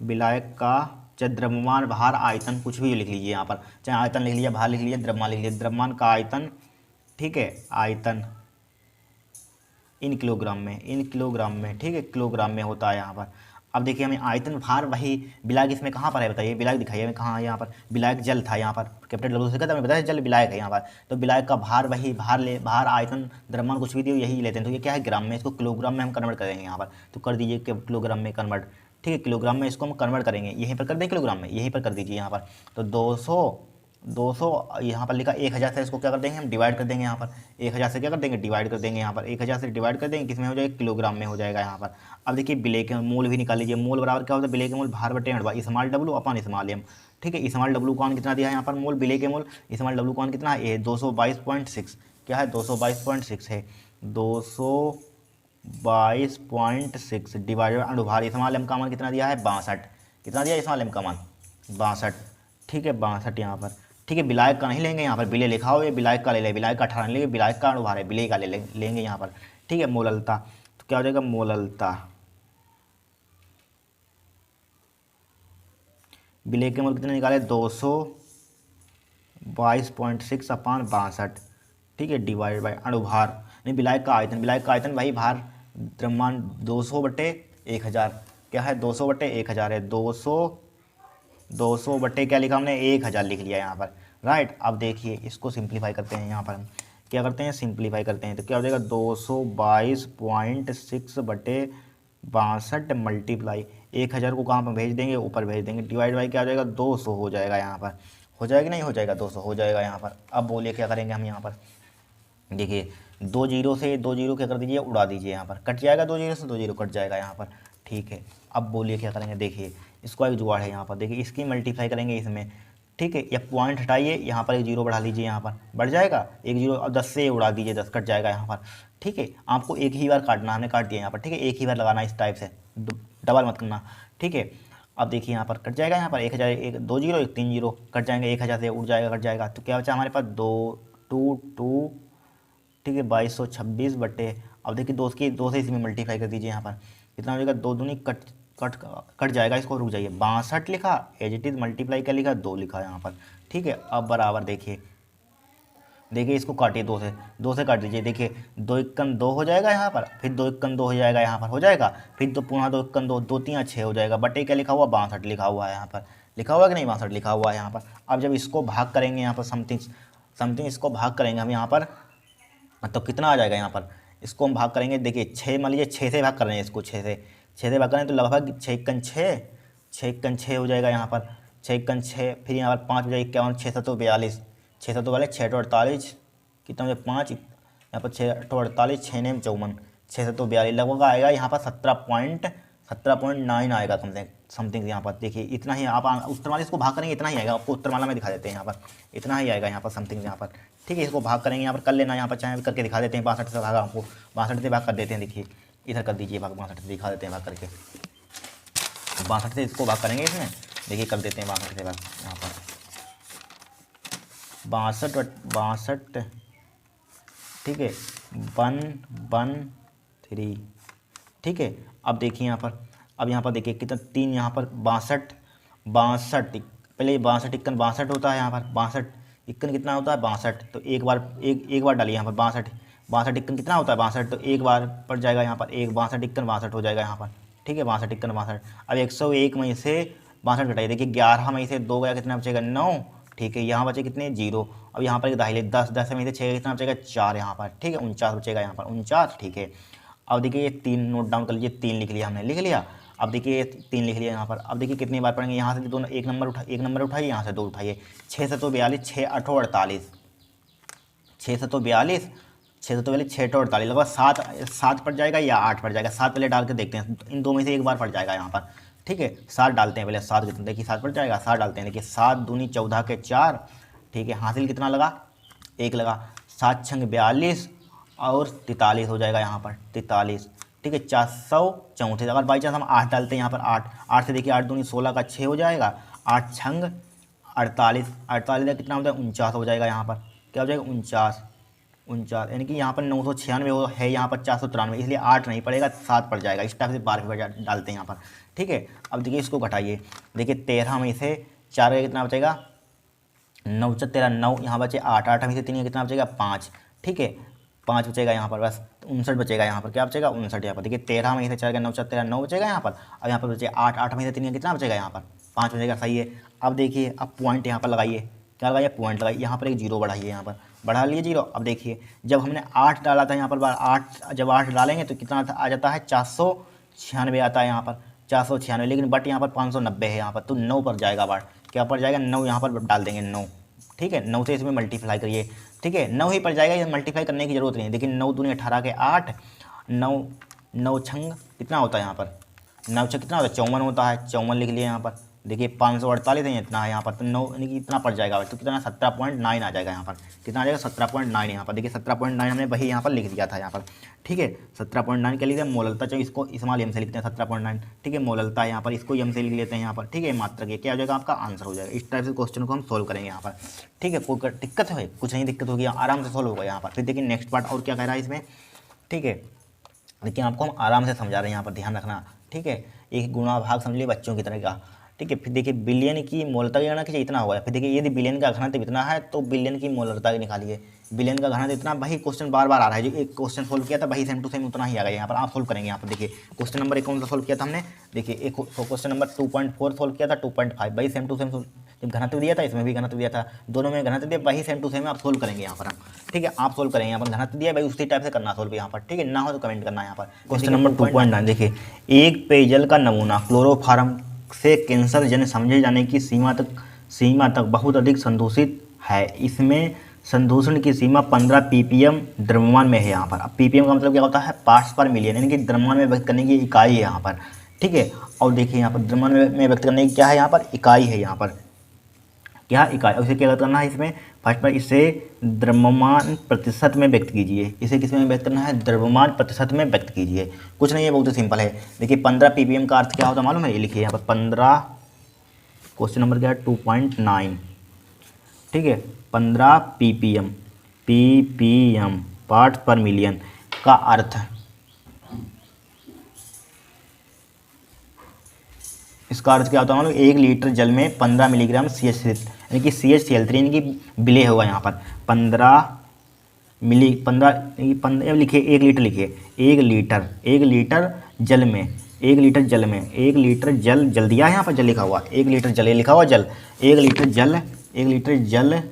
विलायक का चाहे द्रव्यमान भार आयतन कुछ भी लिख लीजिए यहाँ पर, चाहे आयतन लिख लीजिए, भार लिख लीजिए, द्रव्यमान लिख लीजिए। द्रव्यमान का आयतन, ठीक है, आयतन इन किलोग्राम में, ठीक है, किलोग्राम में होता है यहाँ पर। अब देखिए हमें आयतन भार वही विलायक इसमें कहाँ पर है बताइए, विलायक दिखाइए हमें कहाँ है यहाँ पर। विलायक जल था यहाँ पर, कैपिटल डब्ल्यू से कहता हमें बताया जल विलायक है यहाँ पर। तो विलायक का भार वही भार आयतन द्रव्यमान कुछ भी दियो यही लेते हैं। तो ये क्या है ग्राम में, इसको किलोग्राम में हम कन्वर्ट करेंगे यहाँ पर। तो कर दीजिए किलोग्राम में कन्वर्ट, ठीक है, किलोग्राम में इसको हम कन्वर्ट करेंगे। यहीं पर कर दें किलोग्राम में, यहीं पर कर दीजिए यहाँ पर। तो 200 यहाँ पर लिखा, 1000 से इसको क्या कर देंगे हम डिवाइड कर देंगे यहाँ पर। 1000 से क्या कर देंगे डिवाइड कर देंगे यहाँ पर। 1000 से डिवाइड कर देंगे, किस में हो जाएगा, किलोग्राम में हो जाएगा यहाँ पर। अब देखिए विलेय के मोल भी निकाल लीजिए। मोल बराबर क्या होता है, विलेय के मोल भार बटे अणुभार स्मॉल डब्लू अपन स्मॉल एम, ठीक है। स्मॉल डब्लू कौन कितना दिया है यहाँ पर, मोल विलेय के मोल स्मॉल डब्लू कौन कितना है, 222.6 क्या है, 222.6 है। 222.6 डिवाइडेड अणुभार स्मॉल एम का मान कितना दिया है, 62। कितना दिया है स्मॉल एम का मान, 62, ठीक है, 62 यहाँ पर, ठीक है। विलायक का नहीं लेंगे यहाँ पर, विलेय लिखा हो, ये विलायक का ले लें, विलायक का 18 नहीं लेंगे, विलायक का अणुभार है, विलेय का लेंगे यहाँ पर, ठीक है। मोललता तो क्या हो जाएगा, मोललता विलेय के मोल कितने निकाले, 222.6 अपान 62, ठीक है, डिवाइड बाई अणुभार नहीं, विलायक का आयतन भाई भार द्रव्यमान 200 बटे 1000 क्या है, 200 बटे 1000 है। 200 बटे क्या लिखा हमने, 1000 लिख लिया यहाँ पर, राइट। अब देखिए इसको सिंप्लीफाई करते हैं, यहाँ पर हम क्या करते हैं, सिंप्लीफाई करते हैं। तो क्या हो जाएगा, 222.6 बटे 62 मल्टीप्लाई 1000 को कहाँ पर भेज देंगे, ऊपर भेज देंगे, डिवाइड बाई क्या हो जाएगा, 200 हो जाएगा यहाँ पर। हो जाएगा नहीं हो जाएगा, 200 हो जाएगा यहाँ पर। अब बोलिए क्या करेंगे हम यहाँ पर, देखिए 2 जीरो से 2 जीरो क्या कर दीजिए, उड़ा दीजिए यहाँ पर, कट जाएगा 2 जीरो से 2 जीरो कट जाएगा यहाँ पर, ठीक है। अब बोलिए क्या करेंगे, देखिए इसको एक जुगाड़ है यहाँ पर, देखिए इसकी मल्टीप्लाई करेंगे इसमें, ठीक है। या पॉइंट हटाइए, यहाँ पर एक जीरो बढ़ा लीजिए, यहाँ पर बढ़ जाएगा एक जीरो, अब 10 से उड़ा दीजिए, 10 कट जाएगा यहाँ पर, ठीक है। आपको एक ही बार काटना, हमने काट दिया यहाँ पर, ठीक है, एक ही बार लगाना इस टाइप से, डबल मत करना, ठीक है। अब देखिए यहाँ पर कट जाएगा, यहाँ पर 1000, एक 2 जीरो एक 3 जीरो कट जाएंगे, 1000 से उड़ जाएगा, कट जाएगा। तो क्या बचा हमारे पास, 2 ठीक है, 2226 बटे, अब देखिए 2 से इसमें मल्टीप्लाई कर दीजिए, यहाँ पर कितना हो जाएगा, 2 दूनी कट जाएगा, इसको रुक जाइए, 62 लिखा एज इट इज़, मल्टीप्लाई क्या लिखा, 2 लिखा यहाँ पर, ठीक है। अब बराबर देखिए इसको काटिए, 2 से काट दीजिए, देखिए 2 एकम 2 हो जाएगा यहाँ पर, फिर 2 एकम 2 हो जाएगा यहाँ पर, हो जाएगा, फिर तो पुनः 2 एकम 2, 2 3 6 हो जाएगा, बटे क्या लिखा हुआ, 62 लिखा हुआ है यहाँ पर, लिखा हुआ कि नहीं, 62 लिखा हुआ है यहाँ पर। अब जब इसको भाग करेंगे यहाँ पर समथिंग इसको भाग करेंगे हम यहाँ पर, तो कितना आ जाएगा यहाँ पर, इसको हम भाग करेंगे, देखिए 6 मान लीजिए 6 से भाग कर रहे हैं इसको, 6 से भाग करें तो लगभग 6 एकम 6 हो जाएगा यहाँ पर, 6 एकम 6, फिर यहाँ पर 5 बजाय 51, 6 7 42, 6 7 वाले 6 तो 48, कितना मुझे 5 यहाँ पर, 6 तो 48, 6 ने 54, 6 7 42 लगभग आएगा यहाँ पर 17.9 आएगा समथिंग यहाँ पर। देखिए इतना ही, आप उत्तर वाले इसको भाग करेंगे इतना ही आएगा, आपको उत्तरमाला में दिखा देते हैं यहाँ पर, इतना ही आएगा यहाँ पर समथिंग यहाँ पर, ठीक है। इसको भाग करेंगे यहाँ पर, कर लेना यहाँ पर, चाहे करके दिखा देते हैं, 62 से भागा, आपको 62 से भाग कर देते हैं, देखिए इधर कर दीजिए भाग, 62 से दिखा देते हैं भाग करके, 62 से इसको भाग करेंगे इसमें, देखिए कर देते हैं 62 से भाग यहाँ पर, 62, ठीक है, 113, ठीक है। अब देखिए यहाँ पर, अब यहाँ पर देखिए कितना 3 यहाँ पर 62, पहले 62 इक्कन 62 होता है यहाँ पर, 62 इक्कन कितना होता है, 62, तो एक बार डालिए यहाँ पर, 62 इक्कन कितना होता है, 62, तो एक बार पड़ जाएगा यहाँ पर, एक 62 इक्कन 62 हो जाएगा यहाँ पर, ठीक है, 62 इक्कन 62। अब 101 में से 62 घटाइए, देखिए 11 में से 2 गया, कितना बचेगा, 9, ठीक है। यहाँ बचे कितने, 0, अब यहाँ पर एक दाहिले 10 में से 6 कितना बचेगा, 4 यहाँ पर, ठीक है, 49 बचेगा यहाँ पर, 49, ठीक है। अब देखिए ये 3 नोट डाउन कर लीजिए, 3 लिख लिया हमने, लिख लिया। अब देखिए 3 लिख लिया यहाँ पर, अब देखिए कितनी बार पढ़ेंगे, यहाँ से दोनों एक नंबर उठाइए, यहाँ से 2 उठाइए, 6 7 42, 6 8 48, 6 7 42 6 तो पहले 6 लगभग 7 पड़ जाएगा या 8 पड़ जाएगा। 7 पहले डाल के देखते हैं, इन दो में से एक बार पड़ जाएगा यहाँ पर। ठीक है, 7 डालते हैं पहले। 7 कितना, देखिए 7 पड़ जाएगा। 7 डालते हैं, देखिए 7 दूनी 14 के 4। ठीक है, हासिल कितना लगा, 1 लगा। 7 छंग 42 और 43 हो जाएगा यहाँ पर, 43। ठीक है, 434। अगर बाई चांस हम 8 डालते हैं यहाँ पर, 8 से देखिए 8 दूनी 16 का 6 हो जाएगा। 8 छंग 48, 48 का कितना होता है, 49 हो जाएगा यहाँ पर। क्या हो जाएगा, 49, यानी कि यहाँ पर 996 हो है, यहाँ पर 493, इसलिए 8 नहीं पड़ेगा, 7 पड़ जाएगा। इस टाइप से 12 डालते हैं यहाँ पर। ठीक है, अब देखिए इसको घटाइए, देखिए 13 में से 4 का कितना बचेगा, 9 × 13 9, यहाँ बचे 8, 8 में से 3 का कितना बचेगा, 5। ठीक है, 5 बचेगा यहाँ पर, बस 59 बचेगा यहाँ पर। क्या बचेगा, 59 यहाँ पर। देखिए 13 में से 4 का 9 × 13 9 बचेगा यहाँ पर। अब यहाँ पर बचे 8, 8 में से 3 का कितना बचेगा यहाँ पर, 5 बचेगा। सही है। अब देखिए, अब पॉइंट यहाँ पर लगाइए, क्या लगाइए, पॉइंट लगाइए। यहाँ पर एक जीरो बढ़ाइए, यहाँ पर बढ़ा लिए जीरो। अब देखिए जब हमने 8 डाला था यहाँ पर, 8 जब 8 डालेंगे तो कितना आ जाता है, 496 आता है यहाँ पर, 496। लेकिन बट यहाँ पर 590 है यहाँ पर, तो 9 पर जाएगा बट। क्या पर जाएगा, 9 यहाँ पर डाल देंगे, 9। ठीक है, 9 से इसमें मल्टीप्लाई करिए। ठीक है, 9 ही पड़ जाएगा, ये मल्टीप्लाई करने की जरूरत नहीं है। देखिए 9 दूनी 18 के 8, 9 छंग कितना होता है यहाँ पर, 9 छंग कितना होता है, 54 होता है। 54 लिख लिए यहाँ पर। देखिए 548 है, इतना है यहाँ पर, तो 9 यानी कि इतना पड़ जाएगा, तो कितना 17.9 आ जाएगा यहाँ पर। कितना आ जाएगा, 17.9 यहाँ पर। देखिए 17.9 हमने वही यहाँ पर लिख दिया था यहाँ पर। ठीक है, 17.9 क्या लिखते हैं, मोललता, चाहे इसको स्मॉल एम से लिखते हैं 17.9। ठीक है, मोललता है यहाँ पर, इसको एम से लिख लेते हैं यहाँ पर। ठीक है, मात्रक, ये क्या हो जाएगा, आपका आंसर हो जाएगा। इस टाइप से क्वेश्चन को हम सोल्व करेंगे यहाँ पर। ठीक है, कोई दिक्कत है, कुछ नहीं दिक्कत होगी, आराम से सोल्व होगा यहाँ पर। फिर देखिए नेक्स्ट पार्ट और क्या कह रहा है इसमें। ठीक है, लेकिन आपको हम आराम से समझा रहे हैं यहाँ पर, ध्यान रखना। ठीक है, एक गुणा भाग समझ लिए बच्चों की तरह का। ठीक है, फिर देखिए बिलियन की मोलरता की गणना कीजिए, इतना होगा। फिर देखिए यदि बिलियन का घनत्व इतना है तो बिलियन की मोलरता की निकालिए। बिलियन का घनत्व इतना, वही क्वेश्चन बार बार आ रहा है, जो एक क्वेश्चन सोल्व किया था वही सेम टू सेम उतना ही आ गया यहाँ पर। आप सोल्व करेंगे यहाँ पर। देखिए क्वेश्चन नंबर 1 कौन सा सोल्व किया था हमने, देखिए एक क्वेश्चन नंबर 2.4 सोल्व किया था, 2.5 वही सेम टू सेम। जब घनत्व दिया था इसमें भी घनत्व दिया था, दोनों में घनत्व दिया, वही सेम टू सेम आप सोल्व करेंगे यहाँ पर हम। ठीक है, आप सोल्व करेंगे यहाँ पर, घनत्व दिया भाई उसी टाइप से करना सोल्व यहाँ पर। ठीक है, ना हो तो कमेंट करना यहाँ पर। क्वेश्चन नंबर 2.9 देखिए, एक पेयजल का नमूना क्लोरोफार्म से कैंसर जन समझे जाने की सीमा तक बहुत अधिक संदूषित है। इसमें संदूषण की सीमा 15 ppm द्रव्यमान में है यहाँ पर। अब ppm का मतलब क्या होता है, पार्ट्स पर मिलियन, यानी कि द्रव्यमान में व्यक्त करने की इकाई है यहाँ पर। ठीक है, और देखिए यहाँ पर द्रव्यमान में व्यक्त करने की क्या है यहाँ पर, इकाई है यहाँ पर, क्या इकाई। और इसे क्या करना है इसमें, फर्स्ट पर इसे द्रव्यमान प्रतिशत में व्यक्त कीजिए। इसे किस में व्यक्त करना है, द्रव्यमान प्रतिशत में व्यक्त कीजिए। कुछ नहीं है, बहुत ही सिंपल है। देखिए 15 ppm का अर्थ क्या होता है मालूम है, ये लिखिए यहाँ पर 15, क्वेश्चन नंबर क्या है 2.9। ठीक है, 15 ppm पार्ट्स पर मिलियन का अर्थ, इसका अर्थ क्या होता है मालूम, 1 लीटर जल में 15 मिलीग्राम CH3, यानी कि CHCl3 यानी कि विलेय होगा यहाँ पर। 15 लिखिए, 1 लीटर लिखिए, 1 लीटर जल में, 1 लीटर जल में, 1 लीटर जल दिया है यहाँ पर, जल लिखा हुआ, 1 लीटर जल लिखा हुआ, जल, 1 लीटर जल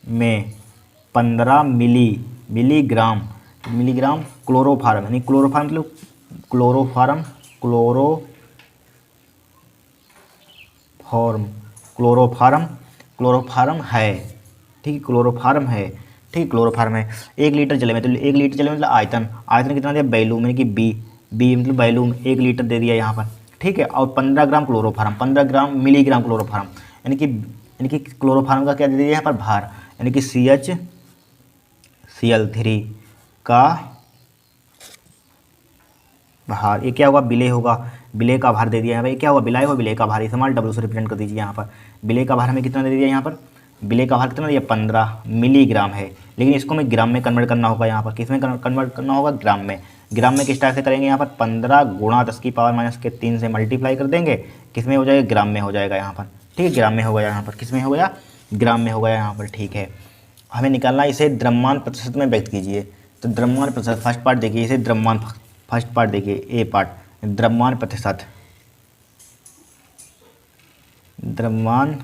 में 15 मिलीग्राम क्लोरोफार्म, यानी क्लोरोफार्म मतलब क्लोरोफार्म है। ठीक है, क्लोरोफार्म है। ठीक, क्लोरोफार्म है 1 लीटर जल में। तो 1 लीटर जल में मतलब आयतन कितना दिया, वैल्यूम, यानी कि बी मतलब वैल्यूम 1 लीटर दे दिया यहाँ पर। ठीक है, और 15 ग्राम क्लोरोफार्म, 15 मिलीग्राम क्लोरोफार्म, यानी कि क्लोरोफार्म का क्या दे दिया यहाँ पर, भार, यानी कि CHCl3 का भार। ये क्या होगा, विलेय होगा, विलेय का भार दे दिया है भाई। क्या होगा, विलाय होगा, विलेय का भार, इस्तेमाल W से रिप्रेजेंट कर दीजिए यहाँ पर। विलेय का भार हमें कितना दे दिया यहाँ पर, विलेय का भार कितना दिया, 15 मिलीग्राम है। लेकिन इसको हमें ग्राम में कन्वर्ट करना होगा यहाँ पर। किस में कन्वर्ट करना होगा, ग्राम में। ग्राम में किस टाइप से करेंगे यहाँ पर, 15 गुणा 10⁻³ से मल्टीप्लाई कर देंगे, किस में हो जाएगा, ग्राम में हो जाएगा यहाँ पर। ठीक है, ग्राम में हो गया यहाँ पर, किस में हो गया, ग्राम में हो गया यहाँ पर। ठीक है, हमें निकालना, इसे द्रव्यमान प्रतिशत में व्यक्त कीजिए। तो द्रव्यमान प्रतिशत, फर्स्ट पार्ट देखिए, इसे द्रव्यमान, फर्स्ट पार्ट देखिए, ए पार्ट, द्रव्यमान प्रतिशत, द्रव्यमान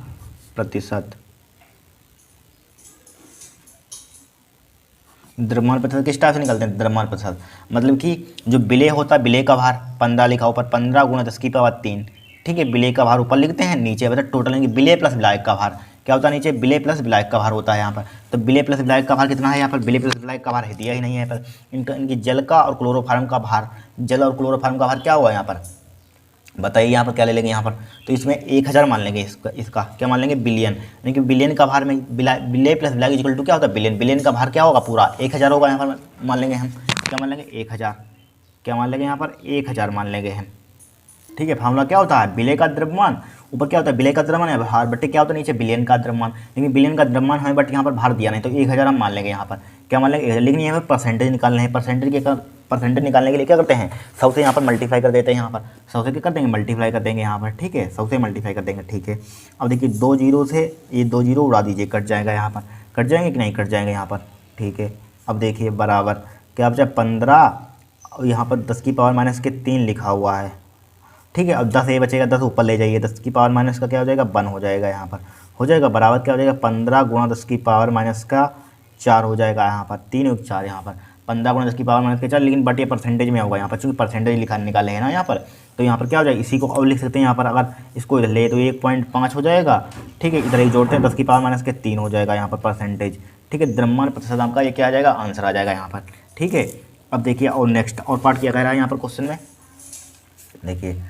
प्रतिशत किस टाइप से निकालते हैं, द्रव्यमान प्रतिशत मतलब कि जो विलेय होता है, विलेय का भार 15 लिखा ऊपर, 15 गुणा 10⁻³ ठीक है, विलेय का भार ऊपर लिखते हैं, नीचे बता टोटल, यानी कि विलेय प्लस विलायक का भार क्या होता है नीचे विलेय प्लस विलायक का भार होता है यहाँ पर। तो विलेय प्लस विलायक का भार कितना है यहाँ पर, विलेय प्लस विलायक का भार है दिया ही नहीं है यहाँ पर। इनकी जल का और क्लोरोफार्म का भार, जल और क्लोरोफार्म का भार क्या हुआ यहाँ पर बताइए, यहाँ पर क्या ले लेंगे यहाँ पर। तो इसमें 1000 मान लेंगे, इसका क्या मान लेंगे बिलियन, यानी कि बिलियन का भार में विलेय प्लस विलायक इक्वल टू क्या होता है बिलियन, बिलियन का भार क्या होगा पूरा 1000 होगा यहाँ पर। मान लेंगे हम क्या मान लेंगे 1000, क्या मान लेंगे यहाँ पर 1000 मान लेंगे हम। ठीक है, फार्मूला क्या होता है विलेय का द्रव्यमान, ऊपर क्या होता है विलेय का द्रव्यमान है भार बटे क्या होता है नीचे बिलियन का द्रव्यमान, लेकिन बिलियन का द्रव्यमान हमें बट यहाँ पर भार दिया नहीं, तो 1000 हम मान लेंगे यहाँ पर। क्या मान लेंगे, लेकिन यहाँ पर परसेंटेज निकालने हैं, परसेंटेज निकालने के लिए क्या करते हैं 100 से यहाँ पर मल्टीप्लाई कर देते हैं, यहाँ पर 100 से क्या कर देंगे मल्टीप्लाई कर देंगे यहाँ पर। ठीक है, 100 से मल्टीप्लाई कर देंगे। ठीक है, अब देखिए 2 जीरो से ये 2 जीरो उड़ा दीजिए, कट जाएगा यहाँ पर, कट जाएंगे कि नहीं कट जाएंगे यहाँ पर। ठीक है, अब देखिए बराबर क्या बचा 15, यहाँ पर 10 की पावर माइनस के 3 लिखा हुआ है। ठीक है, अब 10 ये बचेगा, 10 ऊपर ले जाइए, 10 की पावर माइनस का क्या हो जाएगा 1 हो जाएगा यहाँ पर, हो जाएगा बराबर क्या हो जाएगा 15 गुणा 10 की पावर माइनस का 4 हो जाएगा यहाँ पर, 3 और 4 यहाँ पर 15 गुणा 10 की पावर माइनस के 4, लेकिन बट ये परसेंटेज में होगा यहाँ पर, चूँकि परसेंटेज निकाले हैं ना यहाँ पर, तो यहाँ पर क्या हो जाएगा इसी को अब लिख सकते हैं यहाँ पर, अगर इसको इधर ले तो 1.5 हो जाएगा। ठीक है, इधर एक जोड़ते हैं 10 की पावर माइनस के 3 हो जाएगा यहाँ पर परसेंटेज। ठीक है, द्रव्यमान प्रतिशत आपका ये क्या आ जाएगा आंसर आ जाएगा यहाँ पर। ठीक है, अब देखिए और नेक्स्ट और पार्ट क्या कह रहा है यहाँ पर क्वेश्चन में, देखिए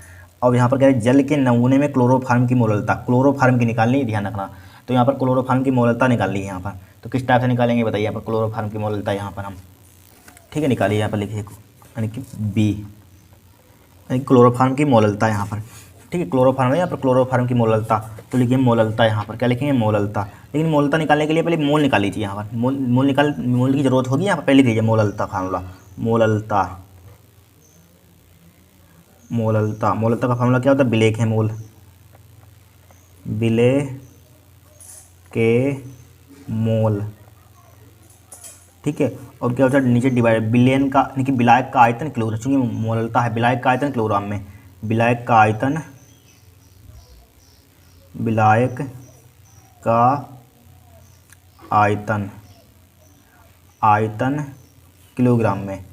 अब यहाँ पर कह रहे हैं जल के नमूने में क्लोरोफार्म की मोललता, क्लोरोफार्म की निकालनी है, ध्यान रखना। तो यहाँ पर क्लोरोफार्म की मोललता निकालनी है यहाँ पर, तो किस टाइप से निकालेंगे बताइए यहाँ पर क्लोरोफार्म की मोललता यहाँ पर हम। ठीक है, निकालिए यहाँ पर लिखिए यानी कि बी, यानी क्लोरोफार्म की मोललता यहाँ पर। ठीक है, क्लोरोफार्म है यहाँ पर क्लोरोफार्म की मोललता, तो लिखिए मोललता यहाँ पर, क्या लिखेंगे मोललता। लेकिन मोललता निकालने के लिए पहले मोल निकाल लीजिए यहाँ पर, मोल की जरूरत होगी यहाँ पर, पहले लीजिए मोललता फार्मूला, मोललता का फार्मूला क्या होता है विलेय के मोल, विलेय के मोल। ठीक है, और क्या होता है नीचे डिवाइड बिलियन का यानी कि विलायक का आयतन किलो, चूँकि मोललता है विलायक का आयतन किलोग्राम में, विलायक का आयतन किलोग्राम में।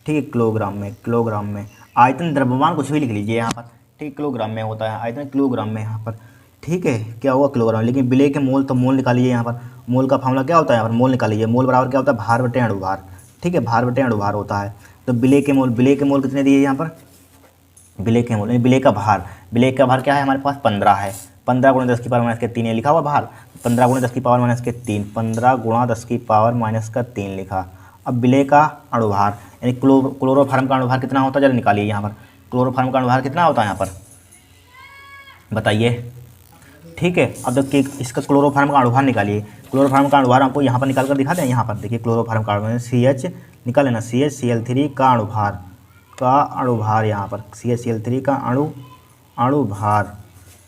ठीक है, किलोग्राम में आयतन द्रव्यमान कुछ भी लिख लीजिए यहाँ पर। ठीक है, किलोग्राम में होता है आयतन, किलोग्राम में यहाँ पर। ठीक है, क्या हुआ किलोग्राम, लेकिन विलेय के मोल, तो मोल निकालिए यहाँ पर, मोल का फार्मूला क्या होता है यहाँ पर मोल निकालिए, मोल बराबर क्या होता है भार बटे अणुभार। ठीक है, भार बटे अणुभार होता है। तो विलेय के मोल कितने दिए यहाँ पर, विलेय के मोल विलेय का भार क्या है हमारे पास 15 है, 15 गुणा 10 की पावर माइनस के 3 लिखा हुआ भार, 15 गुणा 10 की पावर माइनस के 3, 15 गुणा 10 की पावर माइनस का 3 लिखा। अब विलेय का अणुभार यानी क्लोरोफार्म का अणुभार कितना होता है, जरा निकालिए यहाँ पर, क्लोरोफार्म का अणुभार कितना होता है यहाँ पर बताइए। ठीक है, अब देखिए इसका क्लोरोफार्म का अणुभार निकालिए, क्लोरोफार्म का अणुभार आपको यहाँ पर निकाल कर दिखा दें, यहाँ पर देखिए क्लोरोफार्म का अणुभार CH निकाल लेना, CH का अणुभार यहाँ पर CH का अणुभार।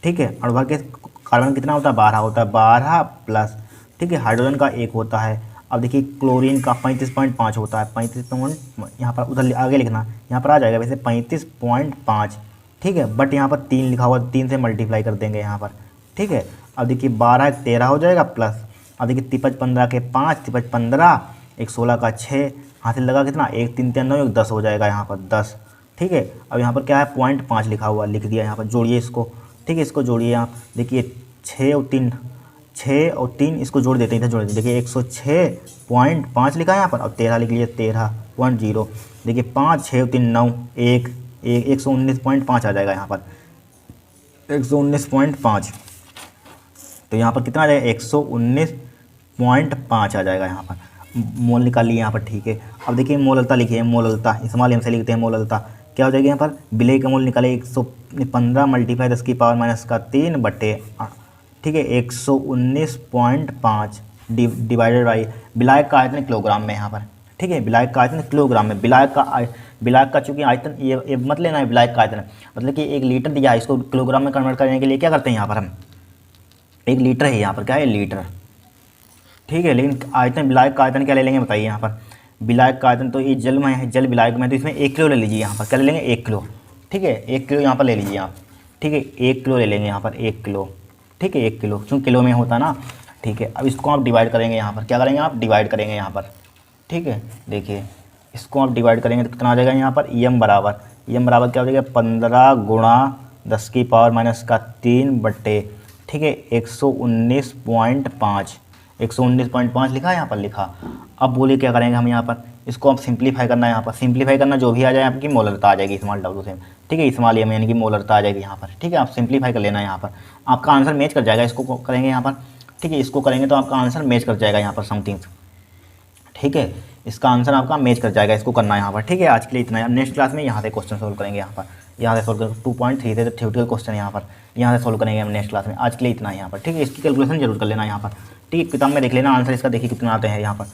ठीक है, अणुभार के कार्बन कितना होता है 12 होता है, 12 प्लस। ठीक है, हाइड्रोजन का 1 होता है। अब देखिए क्लोरीन का 35.5 होता है, 35 यहाँ पर उधर आगे लिखना, यहाँ पर आ जाएगा वैसे 35.5। ठीक है, बट यहाँ पर 3 लिखा हुआ, 3 से मल्टीप्लाई कर देंगे यहाँ पर। ठीक है, अब देखिए 12 13 हो जाएगा प्लस, अब देखिए 53 15 के 5, 53 15, 1 16 का 6, हाथ से लगा कितना 1 3 3 9 10 हो जाएगा यहाँ पर 10। ठीक है, अब यहाँ पर क्या है 0.5 लिखा हुआ, लिख दिया यहाँ पर, जोड़िए इसको। ठीक है, इसको जोड़िए आप, देखिए 6 और 3 इसको जोड़ देते हैं, इधर जोड़ देते हैं, देखिए 106.5 लिखा है यहाँ पर, अब 13 लिख लीजिए 13.0, देखिए 5 6 और 3 9 1 119.5 आ जाएगा यहाँ पर 119.5। तो यहाँ पर कितना आ जाएगा 119.5 आ जाएगा यहाँ पर, मोल निकाल लिए यहाँ पर। ठीक है, अब देखिए मोललता लिखिए, मोललता इस्तेमाल हम से लिखते हैं मोललता, क्या हो जाएगा यहाँ पर विलेय का मोल निकाले 115 मल्टीप्लाई 10 की पावर माइनस का 3 बटे। ठीक है, 119.5 डिवाइडेड बाई विलायक का आयतन किलोग्राम में यहाँ पर। ठीक है, विलायक का आयतन किलोग्राम में, विलायक का चूँकि आयतन ये मत लेना है विलायक का आयतन, मतलब कि 1 लीटर दिया है, इसको किलोग्राम में कन्वर्ट करने के लिए क्या करते हैं यहाँ पर हम 1 लीटर है यहाँ पर, क्या है लीटर। ठीक है, लेकिन आयतन विलायक का आयतन क्या ले लेंगे बताइए यहाँ पर, विलायक का आयतन तो ये जल में है, जल विलायक में, तो इसमें 1 किलो ले लीजिए यहाँ पर, क्या ले लेंगे 1 किलो। ठीक है, 1 किलो यहाँ पर ले लीजिए आप। ठीक है, 1 किलो ले लेंगे यहाँ पर 1 किलो। ठीक है, 1 किलो क्योंकि किलो में होता ना। ठीक है, अब इसको आप डिवाइड करेंगे यहाँ पर, क्या करेंगे आप डिवाइड करेंगे यहाँ पर। ठीक है, देखिए इसको आप डिवाइड करेंगे तो कितना आ जाएगा यहाँ पर एम बराबर क्या हो जाएगा 15 गुणा 10 की पावर माइनस का 3 बट्टे ठीक है 119.5 119.5 लिखा है यहाँ पर लिखा। अब बोलिए क्या करेंगे हम यहाँ पर, इसको अब सिंप्लीफाई करना है। यहाँ पर सिंप्लीफाई करना जो भी आ जाए आपकी मोलरता आ जाएगी स्मॉल डब्ल्यू से, ठीक है स्मॉल एम यानी कि मोलरता आ जाएगी यहाँ पर, ठीक है। आप सिंप्लीफाई कर लेना यहाँ पर, आपका आंसर मैच कर जाएगा। इसको करेंगे यहाँ पर, ठीक है इसको करेंगे तो आपका आंसर मैच कर जाएगा यहाँ पर समथिंग, ठीक है इसका आंसर आपका मैच कर जाएगा। इसको करना है यहाँ पर, ठीक है। आज के लिए इतना है। नेक्स्ट क्लास में यहाँ से क्वेश्चन सोल्व करेंगे यहाँ पर, यहाँ से सोल्व कर 2.3 से थ्योरेटिकल क्वेश्चन यहाँ से सोल्व करेंगे हम नेक्स्ट क्लास में। आज के लिए इतना है यहाँ पर, ठीक है। इसकी कैलकुलेशन जरूर कर लेना यहाँ पर, ठीक है। किताब में देख लेना आंसर इसका, देखिए कितना आते हैं यहाँ पर,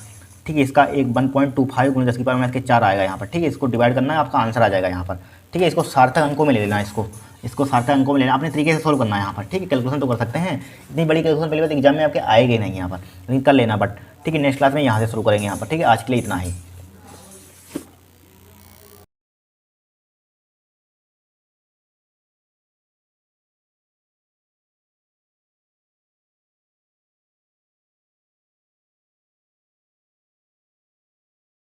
ठीक है। इसका एक 1.25 × 10⁻⁴ आएगा यहाँ पर, ठीक है। इसको डिवाइड करना है, आपका आंसर आ जाएगा यहाँ पर, ठीक है। इसको सार्थक अंकों में ले लेना है, इसको सार्थक अंकों में लेना, अपने तरीके से सोल्व करना है यहाँ पर, ठीक है। कैलकुलेशन तो कर सकते हैं, इतनी बड़ी कैलकुलेशन पहले बार एग्जाम में आपके आएगी नहीं यहाँ पर, लेकिन कर लेना बट, ठीक है। नेक्स्ट क्लास में यहाँ से शुरू करेंगे यहाँ पर, ठीक है। आज के लिए इतना ही।